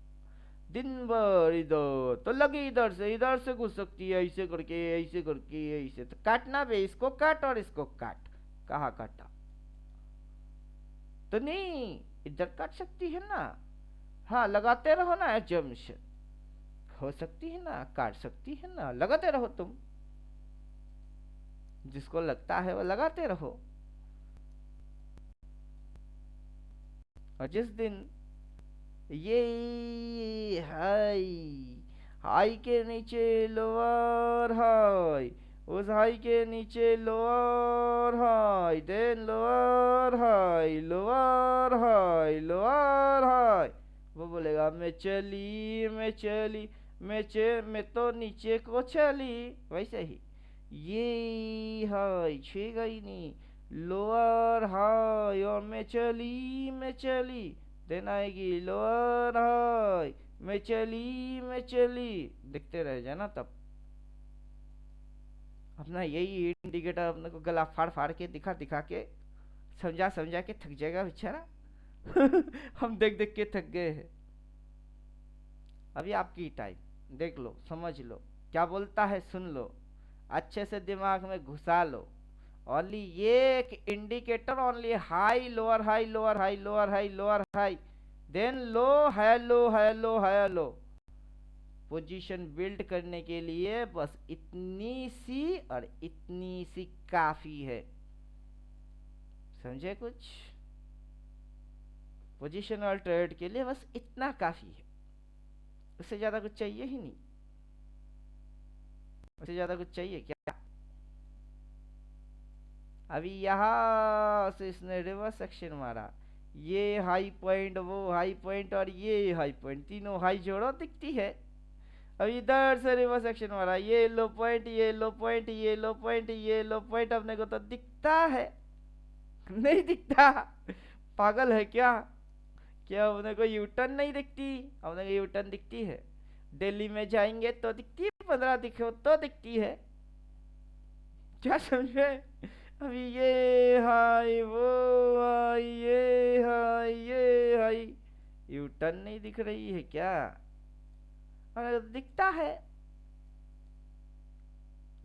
दिन भर इधर तो लगी, इधर से घुस सकती है, ऐसे करके ऐसे, तो काटना भी इसको काट और इसको काट। कहाँ काटा? तो नहीं, इधर काट सकती है ना। हाँ लगाते रहो ना जमशेद, हो सकती है ना, काट सकती है ना, लगाते रहो तुम। जिसको लगता है वो लगाते रहो। और जिस दिन ये हाई, हाई के नीचे लोअर हाई, उस हाई के नीचे lower high, then lower high, lower high, lower high, वो बोलेगा मैं चली मैं चली, मैं तो नीचे को चली। वैसे ही ये हाई छुएगा ही नहीं, लोअर हाई, और मैं चली, देन आएगी लोअर हाई, मैं चली, देखते रह जाना। तब अपना यही इंडिकेटर अपने को गला फाड़ फाड़ के दिखा दिखा के समझा समझा के थक जाएगा बेचारा। हम देख देख के थक गए हैं। अभी आपकी टाइम, देख लो, समझ लो, क्या बोलता है सुन लो, अच्छे से दिमाग में घुसा लो। ओनली ये एक indicator, only high lower high, lower high, lower high, lower high, then low, high low, high low, high low. Position build करने के लिए बस इतनी सी और इतनी सी काफी है। समझे कुछ? पोजीशनल ट्रेड के लिए बस इतना काफी है, उससे ज्यादा कुछ चाहिए ही नहीं। उससे ज्यादा कुछ चाहिए क्या? अभी यहाँ से इसने रिवर्स सेक्शन मारा, ये हाई पॉइंट, वो हाई पॉइंट और ये हाई पॉइंट, तीनों हाई जोड़ो दिखती है। अब इधर से रिवर्स एक्शन मारा, ये लो पॉइंट, ये लो पॉइंट, ये लो पॉइंट, ये लो पॉइंट, अपने को तो दिखता है। नहीं दिखता? पागल है क्या? क्या अपने को यूटर्न नहीं दिखती? अपने को यूटर्न दिखती है। दिल्ली में जाएंगे तो दिखती है, 15 दिखे तो दिखती है। क्या समझे? अभी ये हाई, वो हाई, ये हाई, ये हाई, यू टर्न नहीं दिख रही है क्या? अरे दिखता है,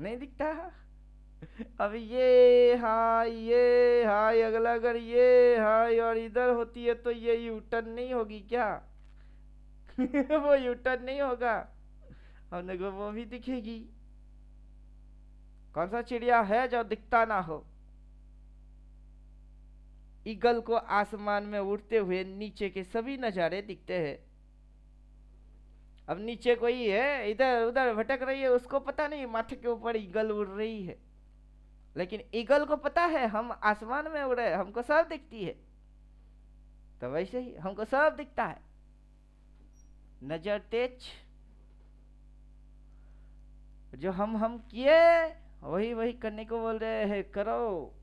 नहीं दिखता। अब ये हाय, ये हाय, अगला अगर ये हाय और इधर होती है तो ये यू टर्न नहीं होगी क्या? वो यू टर्न नहीं होगा। हमने को वो भी दिखेगी। कौन सा चिड़िया है जो दिखता ना हो? ईगल को आसमान में उड़ते हुए नीचे के सभी नजारे दिखते हैं। अब नीचे कोई है इधर उधर भटक रही है, उसको पता नहीं माथे के ऊपर ईगल उड़ रही है, लेकिन ईगल को पता है हम आसमान में उड़ रहे हैं, हमको सब दिखती है। तो वैसे ही हमको सब दिखता है। नजर तेज, जो हम किए वही वही करने को बोल रहे हैं, करो।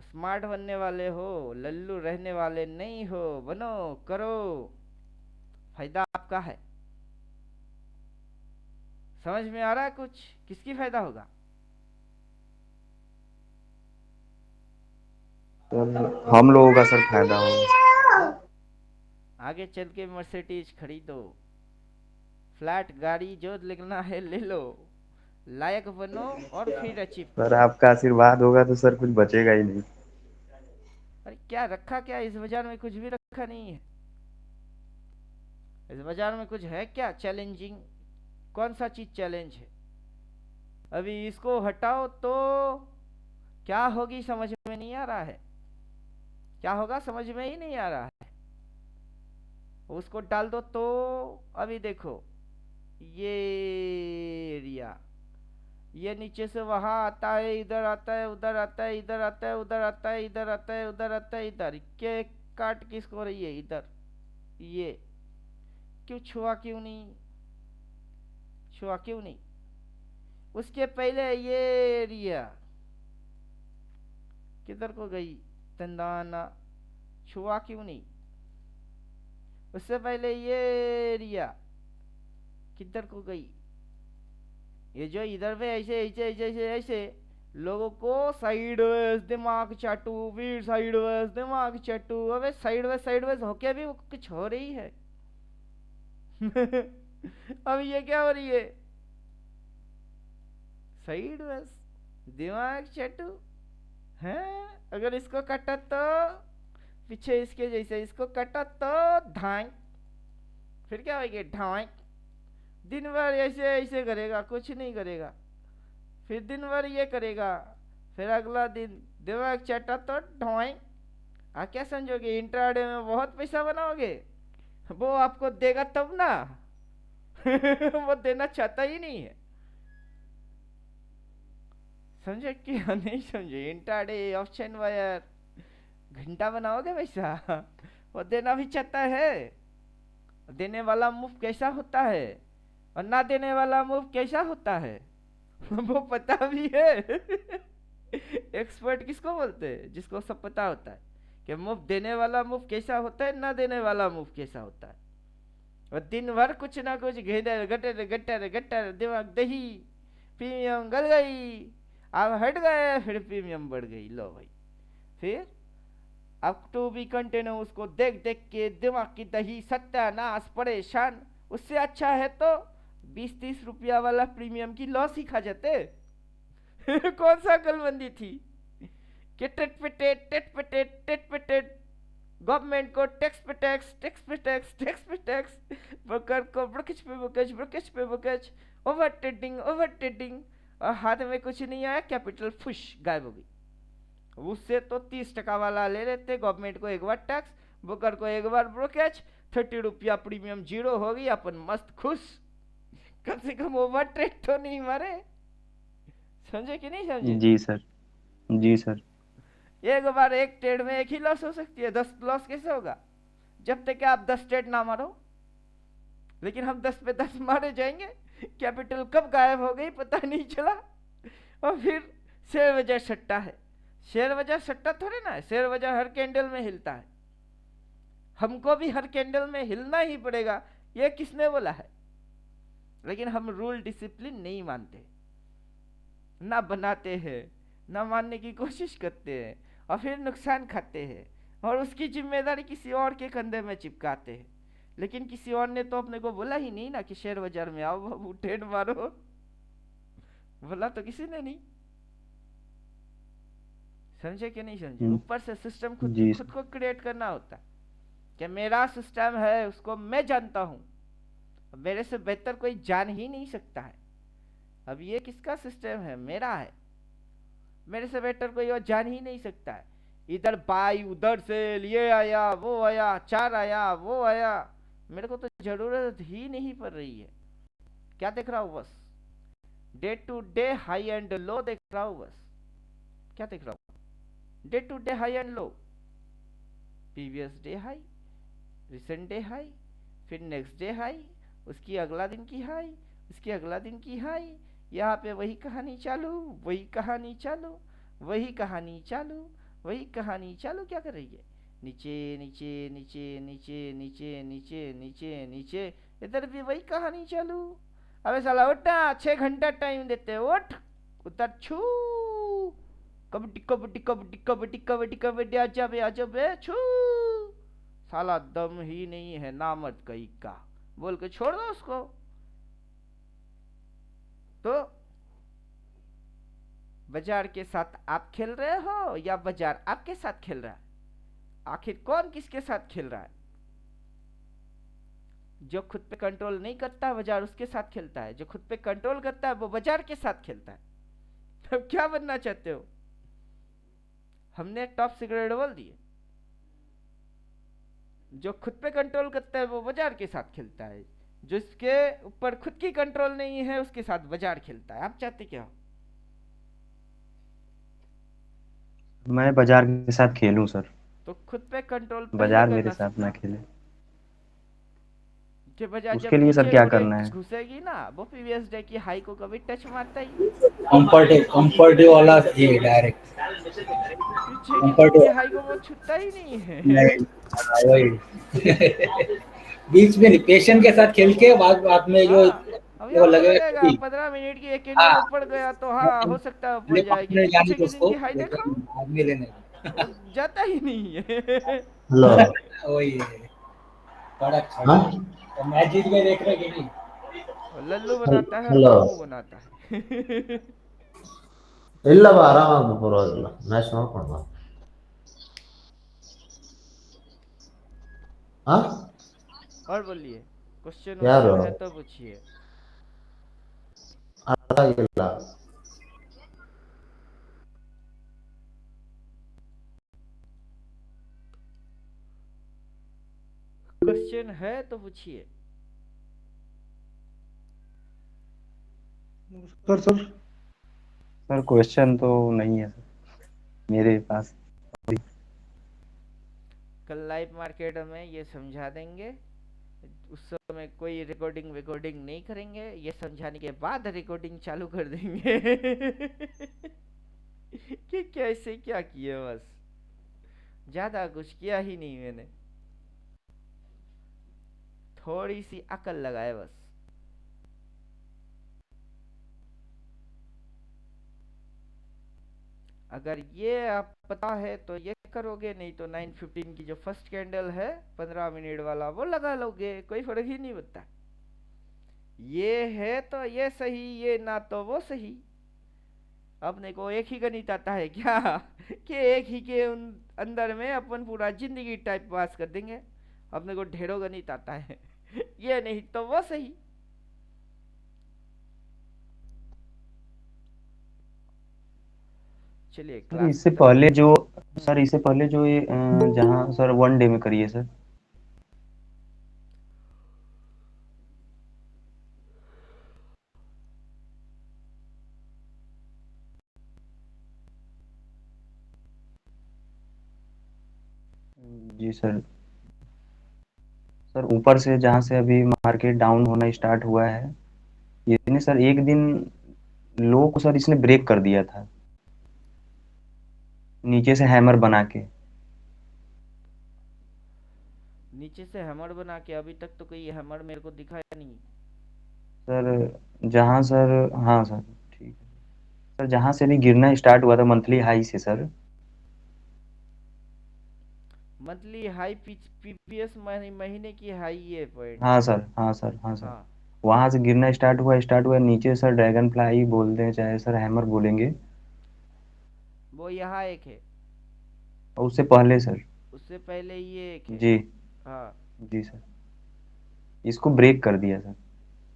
स्मार्ट बनने वाले हो, लल्लू रहने वाले नहीं हो, बनो, करो, फायदा आपका है। समझ में आ रहा है कुछ? किसकी फायदा होगा? सर हम लोगों का सर फायदा होगा। आगे चल के मर्सिडीज खरीदो, फ्लैट गाड़ी जो लेना है ले लो, लायक बनो और फिर अचीव सर करो। आपका आशीर्वाद होगा तो सर कुछ बचेगा ही नहीं। अरे क्या रखा, क्या इस बाजार में? कुछ भी रखा नहीं है। इस बाजार में कुछ है क्या चैलेंजिंग? कौन सा चीज चैलेंज है? अभी इसको हटाओ तो क्या होगी समझ में नहीं आ रहा है। क्या होगा समझ में ही नहीं आ रहा है। उसको डाल दो तो अभी देखो, ये एरिया, ये नीचे से वहां आता है, इधर आता है, उधर आता है, इधर आता है, उधर आता है, इधर आता है, उधर आता है, इधर के काट किसको रही है? इधर। ये क्यों छुआ, क्यों नहीं छुआ, क्यों नहीं? उसके पहले ये एरिया किधर को गई? तंदाना, छुआ क्यों नहीं? उससे पहले ये एरिया किधर को गई? ये जो इधर पे ऐसे ऐसे ऐसे ऐसे ऐसे लोगों को साइडवेज दिमाग चाटू, फिर साइडवेज दिमाग चाटू। अबे साइडवेज साइडवेज होके भी कुछ हो रही है। अब ये क्या हो रही है? साइडवेज दिमाग चाटू है। अगर इसको काटा तो पीछे इसके जैसे, इसको काटा तो ढांक, फिर क्या होगी? ढांक। दिन भर ऐसे ऐसे करेगा, कुछ नहीं करेगा। फिर दिन भर ये करेगा, फिर अगला दिन दिमाग चाटा तो ढोंक। आप क्या समझोगे इंट्राडे में बहुत पैसा बनाओगे? वो आपको देगा तब ना। वो देना चाहता ही नहीं है। समझे कि नहीं समझे? इंट्राडे ऑप्शन वायर घंटा बनाओगे वैसा। वो देना भी चाहता है। देने वाला मूव कैसा होता है और ना देने वाला मूव कैसा होता है वो पता भी है। एक्सपर्ट किसको बोलते हैं? जिसको सब पता होता है कि मूव देने वाला मूव कैसा होता है, ना देने वाला मूव कैसा होता है। और दिन भर कुछ ना कुछ घेर गटर गटर गटर, दिमाग दही, प्रीमियम गल गई, अब हट गए, फिर प्रीमियम बढ़ गई। लो भाई, फिर अब टू बी कंटिन्यू, उसको देख देख के दिमाग की दही सत्यानाश, परेशान। उससे अच्छा है तो 20-30 रुपया वाला प्रीमियम की लॉस ही खा जाते। कौन सा अकलमंदी थी कि टेट पे टेट, टेट पे टेट, टेट पे टेट, गवर्नमेंट को टैक्स पे टैक्स, टैक्स पे टैक्स, टैक्स पे टैक्स, ब्रोकर को ब्रोकेज पे ब्रोकेज, ब्रोकेज पे brokerage, over trading, over trading, और हाथ में कुछ नहीं आया, कैपिटल फुश गायब हो गई। उससे तो 30% वाला ले लेते, गवर्नमेंट को एक बार टैक्स, ब्रोकर को एक बार ब्रोकेज, 30 रुपया प्रीमियम जीरो हो गई, अपन मस्त खुश। कम से कम ओवर ट्रेड तो नहीं मारे। समझे कि नहीं समझे? जी सर, जी सर। एक बार एक ट्रेड में एक ही लॉस हो सकती है, 10 लॉस कैसे होगा? जब तक आप 10 ट्रेड ना मारो। लेकिन हम 10 पे 10 मारे जाएंगे, कैपिटल कब गायब हो गई पता नहीं चला। और फिर शेयर बाजार सट्टा है। शेयर बाजार सट्टा थोड़े ना है, शेयर बाजार हर कैंडल में हिलता है। हमको भी हर कैंडल में हिलना ही पड़ेगा, ये किसने बोला है? लेकिन हम रूल डिसिप्लिन नहीं मानते, ना बनाते हैं, ना मानने की कोशिश करते हैं, और फिर नुकसान खाते हैं और उसकी जिम्मेदारी किसी और के कंधे में चिपकाते हैं। लेकिन किसी और ने तो अपने को बोला ही नहीं ना कि शेयर बाजार में आओ बाबू ट्रेड मारो। बोला तो किसी ने नहीं। समझे कि नहीं समझे? ऊपर से सिस्टम जी खुद को क्रिएट करना होता है कि मेरा सिस्टम है, उसको मैं जानता हूँ, मेरे से बेहतर कोई जान ही नहीं सकता है। अब ये किसका सिस्टम है? मेरा है। मेरे से बेटर कोई और जान ही नहीं सकता है। इधर बाई उधर से लिए आया, वो आया, चार आया, वो आया, मेरे को तो जरूरत ही नहीं पड़ रही है। क्या देख रहा हूँ? बस day to day high and low देख रहा हूँ बस। क्या देख रहा हूँ? Day to day high and low, previous day high, recent day high, फिर नेक्स्ट डे हाई, उसकी अगला दिन की हाई, उसकी अगला दिन की हाई। यहाँ पे वही कहानी चालू, वही कहानी चालू, वही कहानी चालू, वही कहानी चालू। क्या कर रही है? नीचे नीचे नीचे नीचे नीचे नीचे नीचे नीचे, इधर भी वही कहानी चालू। अबे साला उठ ना, 6 घंटा टाइम देते हैं, उठ उतर छू। कबड्डी कबड्डी कबड्डी कबड्डी कबड्डी कबड्डी, आजा बे आजा बे छू। साला दम ही नहीं है नामर्द कहीं का, बोल के छोड़ दो उसको। तो बाजार के साथ आप खेल रहे हो या बाजार आपके साथ खेल रहा है? आखिर कौन किसके साथ खेल रहा है? जो खुद पे कंट्रोल नहीं करता बाजार उसके साथ खेलता है, जो खुद पे कंट्रोल करता है वो बाजार के साथ खेलता है। अब क्या बनना चाहते हो? हमने टॉप सीक्रेट बोल दिए। जो खुद पे कंट्रोल करता है वो बाजार के साथ खेलता है, जिसके ऊपर खुद की कंट्रोल नहीं है उसके साथ बाजार खेलता है। आप चाहते क्या हो? मैं बाजार के साथ खेलूं सर, तो खुद पे कंट्रोल पहले बाजार मेरे करना साथ ना सीखो। खेले। कि बाजार जब उसके लिए सर नीचे क्या करना है? घुसेगी ना, वो प्रीवियस डे की हाई को कभी टच मारता ही। कंफर्टेबल वाला ये डायरेक्ट पीछे की दिन की कंफर्टेबल हाई को वो छूता ही नहीं है। नहीं। हाँ, वही बीच में नहीं, पेशेंट के साथ खेल के बाद बाद में जो हाँ, अभी वो आपको लगेगा लगेगा कि 15 मिनट की एक हाँ कैंडल ऊपर गया तो हाँ हो सकता है ऊपर पहले जाएगी, पकड़ने तो जाने पीछे दो की दिन उसको, की हाई देखो, लेकिन आदमी लेने वो जाता ही नहीं है। हेलो। वही है, बड़ा खड़ा हाँ, है। तो मैच जीत गए, देख रहे कि नहीं? और लल्लू बनाता है और हेलो। मामू बनाता है। ಇಲ್ಲವ ಆರಾಮಾಗಿ ಪರವಾಗಿಲ್ಲ, ಮ್ಯಾಚ್ ನೋಡ್ಕೊಂಡು ಬಾ. ಹಾ, और बोलिए, क्वेश्चन ಯಾರು? वोश्चन है तो पूछिए। ಅರ್ಥ ಆಗಿಲ್ಲ. क्वेश्चन है तो पूछिए। सर सर सर क्वेश्चन तो नहीं है सर मेरे पास। कल लाइव मार्केट में ये समझा देंगे, उस समय कोई रिकॉर्डिंग विकॉर्डिंग नहीं करेंगे, ये समझाने के बाद रिकॉर्डिंग चालू कर देंगे। कि कैसे क्या किए, बस ज्यादा कुछ किया ही नहीं मैंने, थोड़ी सी अकल लगाए बस। अगर ये आप पता है तो ये करोगे, नहीं तो 9:15 की जो फर्स्ट कैंडल है 15 मिनट वाला वो लगा लोगे, कोई फर्क ही नहीं पड़ता। ये है तो ये सही, ये ना तो वो सही। अपने को एक ही गणित आता है क्या? कि एक ही के अंदर में अपन पूरा जिंदगी टाइप पास कर देंगे। अपने को ढेरों गणित आता है। ये नहीं तो वो सही। चलिए सर क्लास इससे खत्म। पहले जो सर इससे पहले जो ये जहाँ सर 1 डे में करिए सर। जी सर। सर ऊपर से जहाँ से अभी मार्केट डाउन होना स्टार्ट हुआ है, इसने सर एक दिन लो को सर इसने ब्रेक कर दिया था नीचे से हैमर बना के। नीचे से हैमर बना के? अभी तक तो कोई हैमर मेरे को दिखाया नहीं। सर जहाँ सर, हाँ सर ठीक है सर, जहाँ से भी गिरना स्टार्ट हुआ था मंथली हाई से सर, मंथली हाई पीपीएस महीने की हाई ये पॉइंट हाँ है। सर, हाँ सर, हाँ सर। हाँ वहां से गिरना स्टार्ट हुआ नीचे सर, ड्रैगन फ्लाई बोलते हैं चाहे सर हैमर बोलेंगे, वो यहाँ एक है, और उससे पहले सर। उससे पहले ये एक है। जी। हाँ जी सर, इसको ब्रेक कर दिया सर,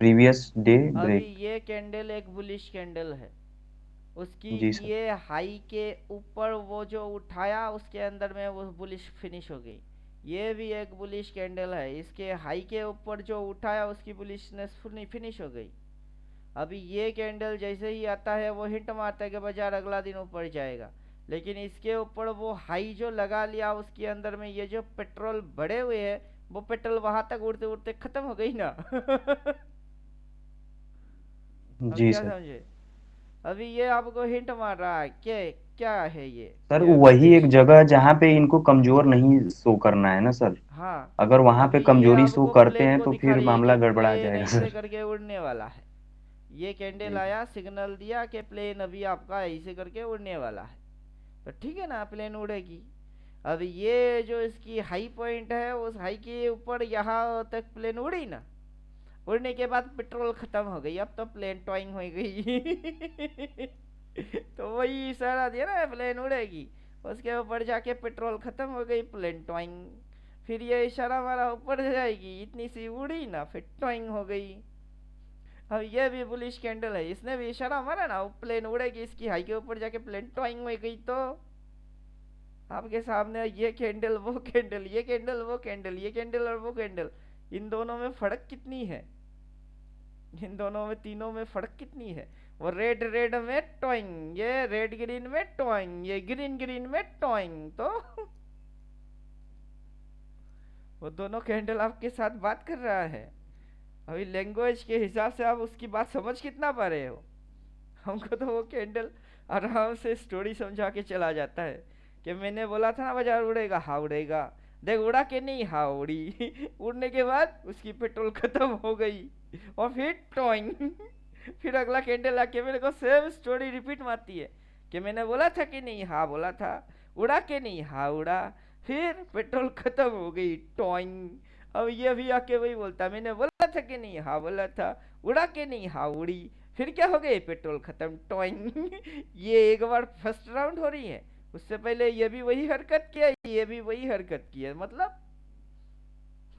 प्रीवियस डे अभी ब्रेक। ये कैंडल एक बुलिश कैंडल है, उसकी जी सर। ये हाई के ऊपर वो जो उठाया उसके अंदर में वो बुलिश फिनिश हो गई। ये भी एक बुलिश कैंडल है, इसके हाई के ऊपर जो उठाया उसकी बुलिशनेस फिनिश हो गई। अभी ये कैंडल जैसे ही आता है वो हिंट मारता है कि बाजार अगला दिन ऊपर जाएगा, लेकिन इसके ऊपर वो हाई जो लगा लिया उसके अंदर में ये जो पेट्रोल बढ़े हुए है, वो पेट्रोल वहां तक उड़ते उड़ते खत्म हो गई ना। अब जी क्या सर। समझे? अभी ये आपको हिंट मार रहा है कि क्या है सर ये वही बुलिश। एक जगह जहाँ पे इनको कमजोर नहीं शो करना है ना सर, हाँ अगर वहां पे अभी ये कमजोरी शो आपको करते प्लेन हैं को तो दिखा फिर रही है कि मामला गड़बड़ा प्लेन जाएगा ऐसे सर। करके उड़ने वाला है। ये कैंडल जी सर। आया, सिग्नल दिया कि प्लेन अभी आपका ऐसे करके उड़ने वाला है, तो ठीक है ना, प्लेन उड़ेगी। अब ये जो इसकी हाई पॉइंट है उस हाई के ऊपर यहाँ तक प्लेन उड़ी ना, उड़ने के बाद पेट्रोल खत्म हो गई, अब तो प्लेन टॉइंग हो गई। तो वही इशारा दिया ना, प्लेन उड़ेगी, उसके ऊपर जाके पेट्रोल खत्म हो गई, प्लेन टॉइंग। फिर ये इशारा हमारा ऊपर जाएगी, इतनी सी उड़ी ना, फिर टॉइंग हो गई। अब ये भी बुलिश कैंडल है, इसने भी इशारा मारा ना, वो प्लेन उड़ेगी, इसकी हाई के ऊपर जाके प्लेन टॉइंग हो गई। तो आपके सामने ये कैंडल वो कैंडल, ये कैंडल वो कैंडल, ये कैंडल और वो कैंडल, इन दोनों में फर्क कितनी है? इन दोनों में, तीनों में फर्क कितनी है? वो रेड रेड में टॉइंग, ये रेड ग्रीन में टॉइंग, ये ग्रीन ग्रीन में टॉइंग। तो वो दोनों कैंडल आपके साथ बात कर रहा है। अभी लैंग्वेज के हिसाब से आप उसकी बात समझ कितना पा रहे हो? हमको तो वो कैंडल आराम से स्टोरी समझा के चला जाता है कि मैंने बोला था ना बाजार उड़ेगा, हाँ उड़ेगा, देख उड़ा के नहीं, हाँ उड़ी। उड़ने के बाद उसकी पेट्रोल खत्म हो गई और फिर टॉइंग। फिर अगला कैंडल आके मेरे को सेम स्टोरी रिपीट मारती है कि मैंने बोला था कि नहीं, हाँ बोला था, उड़ा के नहीं, हाँ उड़ा, फिर पेट्रोल खत्म हो गई, टॉइंग। अब ये भी आके वही बोलता, मैंने बोला था कि नहीं, हाँ बोला था, उड़ा के नहीं, हाँ उड़ी, फिर क्या हो गई, पेट्रोल खत्म, टॉइंग। ये एक बार फर्स्ट राउंड हो रही है, उससे पहले ये भी वही हरकत किया, ये भी वही हरकत किया, मतलब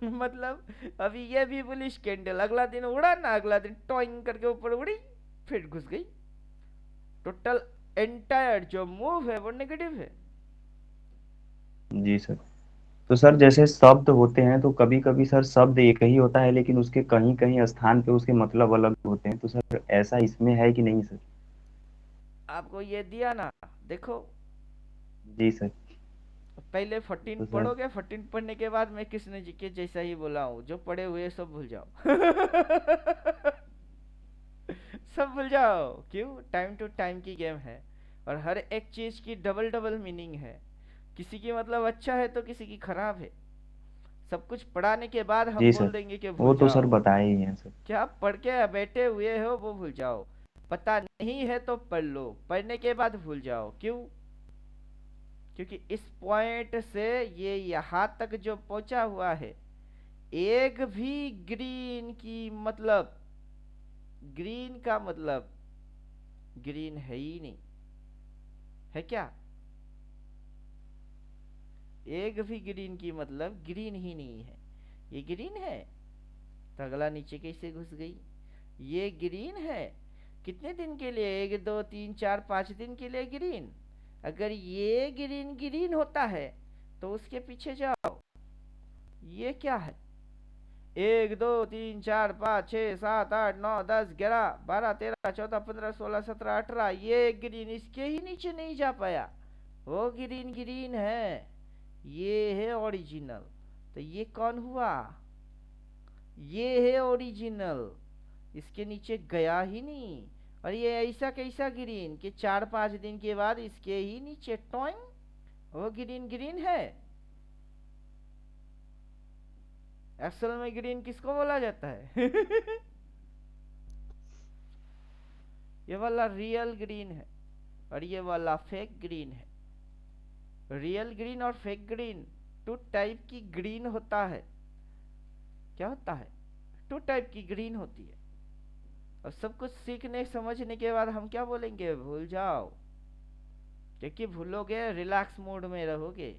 मतलब अभी ये भी बुलिश कैंडल, अगला दिन उड़ा ना, अगला दिन टॉइंग करके ऊपर उड़ी, फिर घुस गई। टोटल एंटायर जो मूव है वो नेगेटिव है। जी सर। तो सर जैसे शब्द होते हैं तो कभी कभी सर शब्द एक ही होता है लेकिन उसके कहीं कहीं स्थान पे उसके मतलब अलग होते हैं, तो सर ऐसा इसमें है कि नहीं सर? आपको ये दिया ना, देखो, जी सर। पहले 14 तो सर पढ़ोगे, 14 पढ़ने के बाद मैं कृष्ण जी के जैसा ही बोला हूँ, जो पढ़े हुए सब भूल जाओ। सब भूल जाओ, क्यों? टाइम टू टाइम की गेम है, और हर एक चीज की डबल डबल मीनिंग है। किसी की मतलब अच्छा है तो किसी की खराब है। सब कुछ पढ़ाने के बाद हम जी बोल सर, देंगे कि वो भूल तो सर जाओ। बताए ही हैं सर। क्या आप पढ़ के बैठे हुए हो वो भूल जाओ, पता नहीं है तो पढ़ लो, पढ़ने के बाद भूल जाओ, क्यों? क्योंकि इस पॉइंट से ये यहाँ तक जो पहुंचा हुआ है, एक भी ग्रीन की मतलब, ग्रीन का मतलब ग्रीन है ही नहीं, है क्या? एक भी ग्रीन की मतलब ग्रीन ही नहीं है। ये ग्रीन है तो अगला नीचे कैसे घुस गई? ये ग्रीन है कितने दिन के लिए? 1 2 3 4 5 दिन के लिए ग्रीन। अगर ये ग्रीन ग्रीन होता है तो उसके पीछे जाओ, ये क्या है? 1 2 3 4 5 6 7 8 9 10 11 12 13 14 15 16 17 18, ये ग्रीन इसके ही नीचे नहीं जा पाया, वो ग्रीन ग्रीन है, ये है ओरिजिनल। तो ये कौन हुआ? ये है ओरिजिनल, इसके नीचे गया ही नहीं। और ये ऐसा कैसा ग्रीन कि 4 5 दिन के बाद इसके ही नीचे टॉइंग, वो ग्रीन ग्रीन है। असल में ग्रीन किसको बोला जाता है? ये वाला रियल ग्रीन है और ये वाला फेक ग्रीन है। रियल ग्रीन और फेक ग्रीन टू टाइप की ग्रीन होता है। क्या होता है? टू टाइप की ग्रीन होती है। और सब कुछ सीखने समझने के बाद हम क्या बोलेंगे? भूल जाओ। क्योंकि भूलोगे रिलैक्स मोड में रहोगे।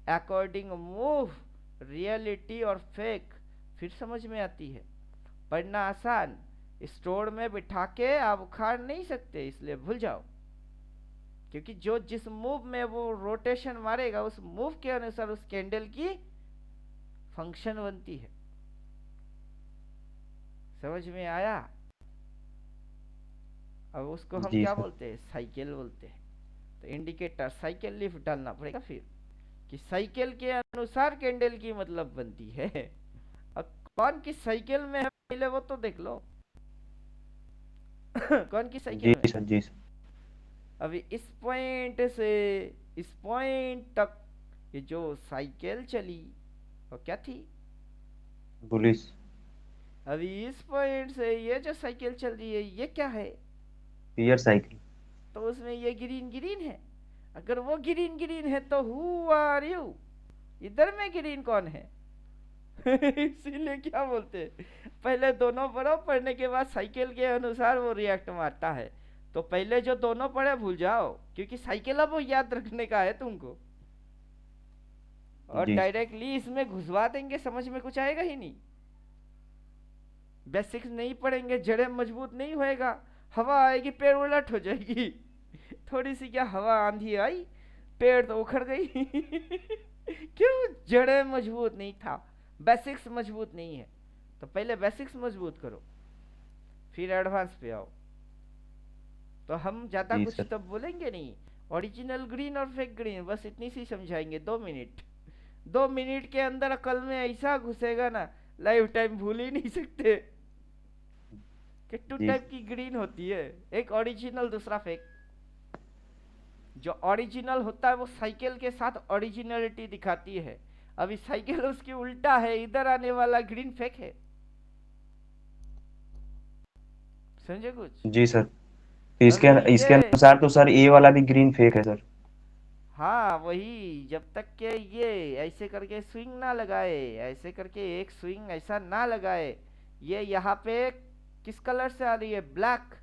अकॉर्डिंग मूव रियलिटी और फेक फिर समझ में आती है। पढ़ना आसान, स्टोर में बिठा के आप उखाड़ नहीं सकते, इसलिए भूल जाओ। क्योंकि जो जिस मूव में वो रोटेशन मारेगा उस मूव के अनुसार उस कैंडल की फंक्शन बनती है। समझ में आया? अब उसको हम जी क्या सर। बोलते हैं? साइकिल बोलते हैं। तो इंडिकेटर साइकिल लिफ्ट डालना पड़ेगा फिर कि साइकिल के अनुसार कैंडल की मतलब बनती है। अब कौन की साइकिल में है पहले वो तो देख लो। कौन की साइकिल जी में? सर। जी सर। अभी इस पॉइंट से इस पॉइंट तक ये जो साइकिल चली वो क्या थी? पुलिस। अभी इस पॉइंट से ये जो साइकिल चल रही है ये क्या है? पियर साइकिल। तो उसमें ये ग्रीन ग्रीन है। अगर वो ग्रीन ग्रीन है तो हु आर यू? इधर में ग्रीन कौन है? इसीलिए क्या बोलते हैं, पहले दोनों पढ़ो, पढ़ने के बाद साइकिल के अनुसार वो रिएक्ट मारता है। तो पहले जो दोनों पढ़े भूल जाओ, क्योंकि साइकिल अब वो याद रखने का है तुमको। और जी सर। डायरेक्टली इसमें घुसवा देंगे, समझ में कुछ आएगा ही नहीं। बेसिक्स नहीं पढ़ेंगे, जड़ें मजबूत नहीं होएगा। हवा आएगी पेड़ उलट हो जाएगी। थोड़ी सी क्या हवा आंधी आई, पेड़ तो उखड़ गई। क्यों? जड़ें मजबूत नहीं था, बेसिक्स मजबूत नहीं है। तो पहले बेसिक्स मजबूत करो, फिर एडवांस पे आओ। तो हम ज्यादा जी कुछ सर। तब बोलेंगे नहीं। ओरिजिनल ग्रीन और फेक ग्रीन बस इतनी सी समझाएंगे। 2 मिनट, 2 मिनट के अंदर अकल में ऐसा घुसेगा ना, लाइफ टाइम भूल ही नहीं सकते। कि टू जी टाइप सर। की ग्रीन होती है, एक ओरिजिनल दूसरा फेक। जो ओरिजिनल होता है वो साइकिल के साथ ओरिजिनलिटी दिखाती है। अभी साइकिल उसकी उल्टा है, इधर आने वाला ग्रीन फेक है। समझे कुछ? जी सर। तो इसके अभी इसके ये, अनुसार तो सर ए वाला भी ग्रीन फेक है सर। हाँ वही, जब तक के ये ऐसे करके स्विंग ना लगाए, ऐसे करके एक स्विंग ऐसा ना लगाए। ये यहाँ पे किस कलर से आ रही है? ब्लैक।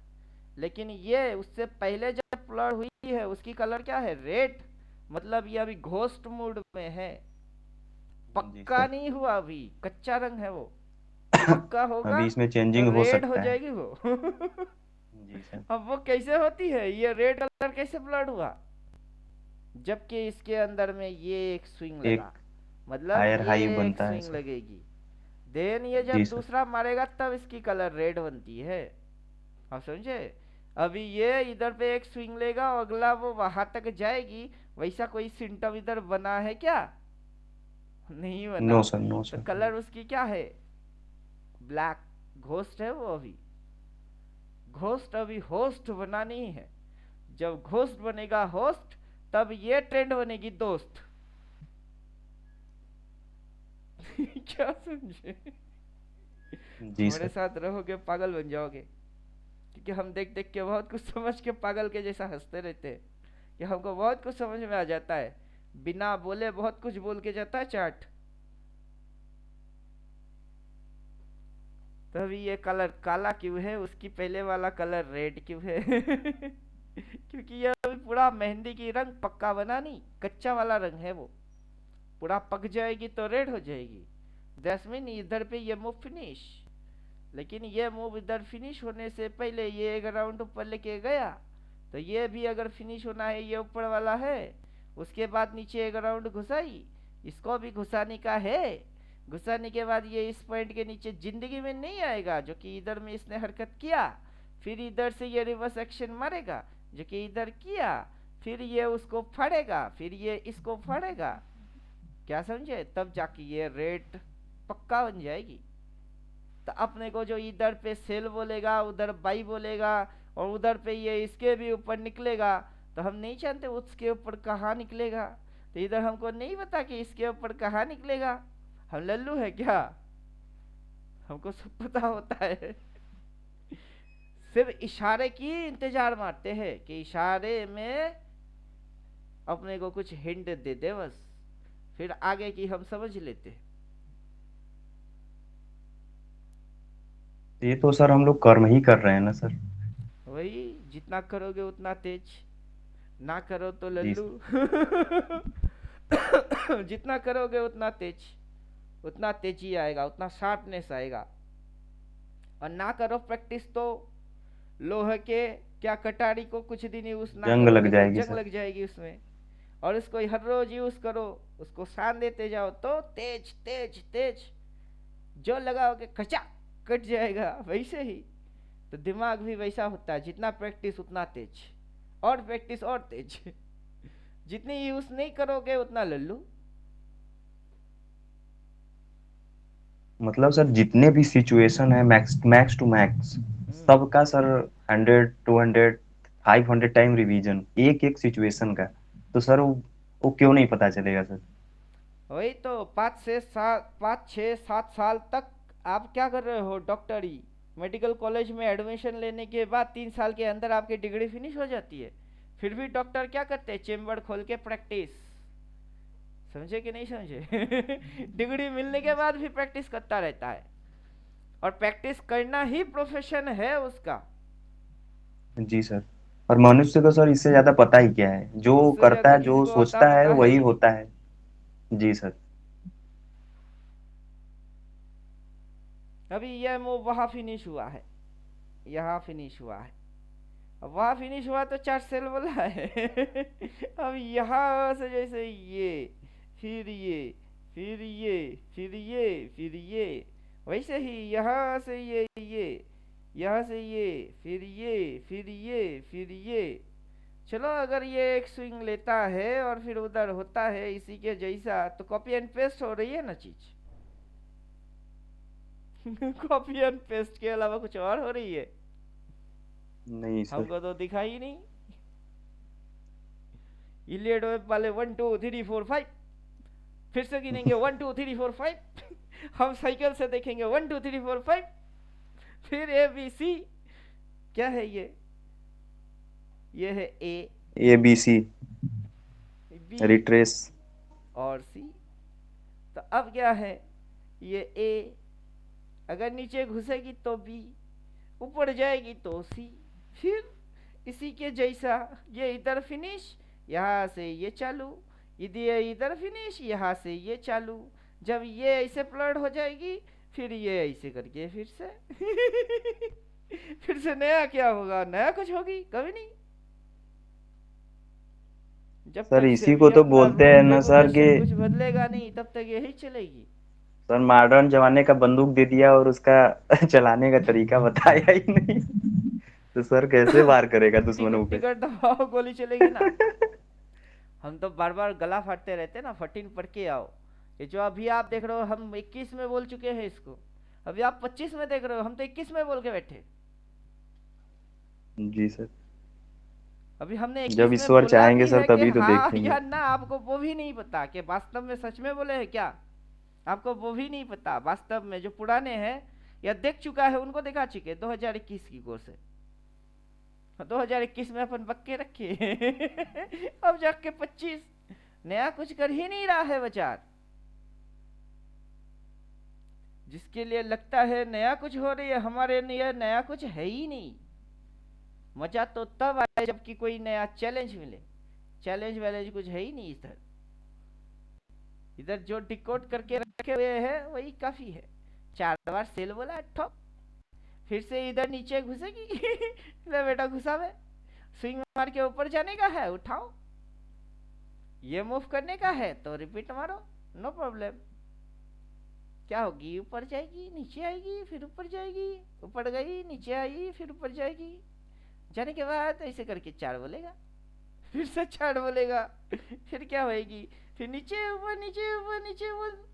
लेकिन ये उससे पहले जब फ्लड हुई है उसकी कलर क्या है? रेड। मतलब ये अभी घोस्ट मूड में है। जी पक्का सर। नहीं हुआ, अभी कच्चा रंग है वो। पक्का होगा अभी इसमें तो चेंजिंग हो रेड हो सकता है। जाएगी वो। जी सर। अब वो कैसे होती है? ये रेड कलर कैसे ब्लड हुआ? जबकि इसके अंदर में ये एक स्विंग लगा, एक मतलब हायर ये हाई एक बनता है स्विंग सर। लगेगी। देन ये जी जब सर। दूसरा मारेगा तब इसकी कलर रेड बनती है। आप समझे? अभी ये इधर पे एक स्विंग लेगा और अगला वो वहां तक जाएगी। वैसा कोई सिम्टम इधर बना है क्या? नहीं बना। No sir. नो तो सर। कलर उसकी क्या है? ब्लैक। घोस्ट है वो अभी। घोस्ट अभी होस्ट बना नहीं है। जब घोस्ट बनेगा होस्ट, तब ये ट्रेंड बनेगी दोस्त। क्या समझे? जी हमारे सर। साथ रहोगे पागल बन जाओगे। क्योंकि हम देख देख के बहुत कुछ समझ के पागल के जैसा हंसते रहते हैं। कि हमको बहुत कुछ समझ में आ जाता है, बिना बोले बहुत कुछ बोल के जाता है चाट। तभी ये कलर काला क्यों है? उसकी पहले वाला कलर रेड क्यों है? क्योंकि ये अभी पूरा मेहंदी की रंग पक्का बना नहीं, कच्चा वाला रंग है वो। पूरा पक जाएगी तो रेड हो जाएगी। दैट्स मीन इधर पे ये मूव फिनिश। लेकिन ये मूव इधर फिनिश होने से पहले ये एक राउंड ऊपर लेके गया। तो ये भी अगर फिनिश होना है, ये ऊपर वाला है, उसके बाद नीचे एक राउंड घुसाई, इसको भी घुसाने का है। घुसाने के बाद ये इस पॉइंट के नीचे जिंदगी में नहीं आएगा, जो कि इधर में इसने हरकत किया। फिर इधर से ये रिवर्स एक्शन मारेगा, जो कि इधर किया। फिर ये उसको फाड़ेगा, फिर ये इसको फाड़ेगा। क्या समझे? तब जाके ये रेड पक्का बन जाएगी। तो अपने को जो इधर पे सेल बोलेगा, उधर बाई बोलेगा, और उधर पे ये इसके भी ऊपर निकलेगा, तो हम नहीं जानते उसके ऊपर कहाँ निकलेगा। तो इधर हमको नहीं पता कि इसके ऊपर कहाँ निकलेगा। हम लल्लू है क्या? हमको सब पता होता है। सिर्फ इशारे की इंतजार मारते हैं कि इशारे में अपने को कुछ हिंट दे दे बस। फिर आगे की हम समझ लेते हैं। ये तो सर हम लोग कर्म ही कर रहे हैं ना सर। वही, जितना करोगे उतना तेज, ना करो तो जी लल्लू। सर। जितना करोगे उतना तेज, उतना तेजी आएगा, उतना शार्पनेस आएगा। और ना करो प्रैक्टिस तो लोहे के क्या कटारी को कुछ दिन यूज ना जंग लग करोगे तो जाएगी जंग सर। लग जाएगी उसमें। और इसको हर रोज यूज करो, उसको शान देते जाओ तो तेज तेज तेज, जो लगाओगे कचा कट जाएगा। वैसे ही तो दिमाग भी वैसा होता है, जितना प्रैक्टिस उतना तेज, और प्रैक्टिस और तेज। जितनी यूज नहीं करोगे उतना लल्लू। मतलब सर जितने भी सिचुएशन है मैक्स मैक्स टू मैक्स, हम्म, सबका सर 100 200 500 टाइम रिवीजन एक एक सिचुएशन का। तो सर वो क्यों नहीं पता चलेगा सर। वही तो 5 6 7 साल तक आप क्या कर रहे हो? डॉक्टरी, मेडिकल कॉलेज में एडमिशन लेने के बाद 3 साल के अंदर आपकी डिग्री फिनिश हो जाती है। फिर भी डॉक्टर क्या करते हैं? चेम्बर खोल के प्रैक्टिस। समझे कि नहीं समझे? डिग्री मिलने के बाद भी प्रैक्टिस करता रहता है, और प्रैक्टिस करना ही प्रोफेशन है उसका। जी सर। और मनुष्य को सर इससे ज्यादा पता ही क्या है, जो उससे करता ज्यादा है किसी जो को होता सोचता है पता है वही ही नहीं। होता है। जी सर। अभी यह मूव वहां फिनिश हुआ है, यहाँ फिनिश हुआ है, अब वहां फिनिश हुआ तो 4 सेल बोला है। अब यहाँ से जैसे ये, फिर ये, फिर ये, फिर ये, फिर ये, वैसे ही यहाँ से ये, यहाँ से ये, फिर ये, फिर ये, फिर ये। चलो, अगर ये एक स्विंग लेता है और फिर उधर होता है इसी के जैसा, तो कॉपी एंड पेस्ट हो रही है ना चीज। कॉपी एंड पेस्ट के अलावा कुछ और हो रही है? नहीं सर। हमको तो दिखाई ही नहीं। इलियड वेब वाले 1 2 3 4 5, फिर से गिनेंगे 1 2 3 4 5। हम साइकिल से देखेंगे 1 2 3 4 5, फिर ABC। क्या है ये है ABC B रिट्रेस। और C। तो अब क्या है? ये A अगर नीचे घुसेगी तो B, ऊपर जाएगी तो C, फिर इसी के जैसा ये इधर फिनिश, यहाँ से ये चालू, इधर इधर फिनिश, यहाँ से ये चालू। जब ये ऐसे प्लट हो जाएगी, फिर ये ऐसे करके फिर से। फिर से नया क्या होगा? नया कुछ होगी कभी नहीं। जब सर तक इसी को सेबी तो अपना बोलते रूल हैं ना सर कि रेगुलेशन कुछ बदलेगा नहीं, तब तक यही चलेगी। सर मॉडर्न जमाने का बंदूक दे दिया और उसका चलाने का तरीका बताया ही नहीं। तो सर कैसे वार करेगा दुश्मनों टिकट पे। टिकट दबाओ, गोली चलेगी ना। हम तो बार बार गला फाड़ते रहते ना, 14 पढ़ के आओ। ये जो अभी आप देख रहे हो, हम 21 में बोल चुके हैं इसको। अभी आप 25 में देख रहे हो, हम तो 21 में बोल के बैठे। जी सर। अभी हमने जब 21 में ईश्वर बोला चाहेंगे भी सर है कि तभी तो हाँ देखेंगे। या ना, आपको वो भी नहीं पता कि वास्तव में सच में बोले हैं क्या। आपको वो भी नहीं पता वास्तव में। जो पुराने हैं या देख चुका है उनको दिखा चुके 2021 की कोर्स है। 2021 में अपन बक्के रखे। अब जाके 25 नया कुछ कर ही नहीं रहा है बचार। जिसके लिए लगता है नया कुछ हो रही है, हमारे लिए नया कुछ है ही नहीं। मजा तो तब आए जबकि कोई नया चैलेंज मिले। चैलेंज वैलेंज कुछ है ही नहीं इधर। इधर जो डिकोड करके रखे हुए हैं वही काफी है। 4 बार सेल बोला ठोक, फिर से इधर नीचे घुसेगी। ले बेटा घुसा में, स्विंग मार के ऊपर जाने का है उठाओ, ये मूव करने का है तो रिपीट मारो, नो प्रॉब्लम। क्या होगी? ऊपर जाएगी, नीचे आएगी, फिर ऊपर जाएगी, ऊपर गई, नीचे आई, फिर ऊपर जाएगी। जाने के बाद ऐसे करके 4 बोलेगा, फिर से 4 बोलेगा, फिर क्या होएगी? फिर नीचे ऊपर नीचे ऊपर नीचे,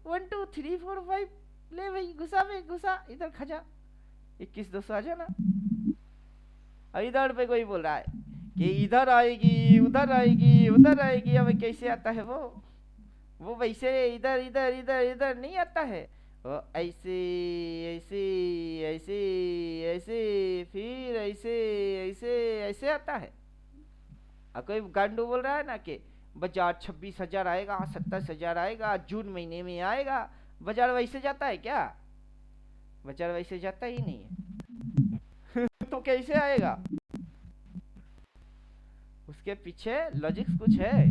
1 2 3 4 5। ले भाई घुसा में घुसा, इधर खजा 21 200 आ जाना। और इधर पे कोई बोल रहा है कि इधर आएगी, उधर आएगी, उधर आएगी। अब कैसे आता है वो वैसे इधर इधर इधर इधर नहीं आता है। वो ऐसे ऐसे ऐसे ऐसे, फिर ऐसे ऐसे ऐसे आता है। और कोई गांडू बोल रहा है ना कि बाजार 26,000 आएगा, 27,000 आएगा, जून महीने में आएगा। बाजार वैसे जाता है क्या? बाजार वैसे जाता ही नहीं है। तो कैसे आएगा? उसके पीछे लॉजिक्स कुछ है।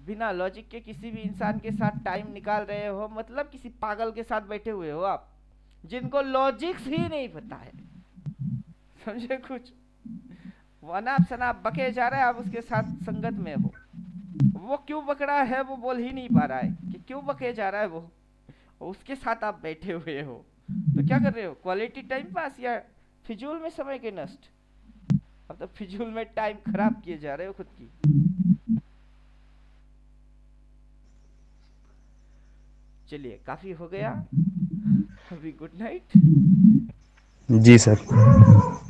बिना लॉजिक के किसी भी इंसान के साथ टाइम निकाल रहे हो, मतलब किसी पागल के साथ बैठे हुए हो आप, जिनको लॉजिक्स ही नहीं पता है। समझे कुछ? वो अनाप शनाप बके जा रहा है, आप उसके साथ संगत में हो। वो क्यों बक रहा है वो बोल ही नहीं पा रहा है कि क्यों बके जा रहा है वो, और उसके साथ आप बैठे हुए हो। तो क्या कर रहे हो? क्वालिटी टाइम पास या फिजूल में समय के नष्ट? अब तो फिजूल में टाइम खराब किए जा रहे हो खुद की। चलिए, काफी हो गया अभी। Good night. जी सर।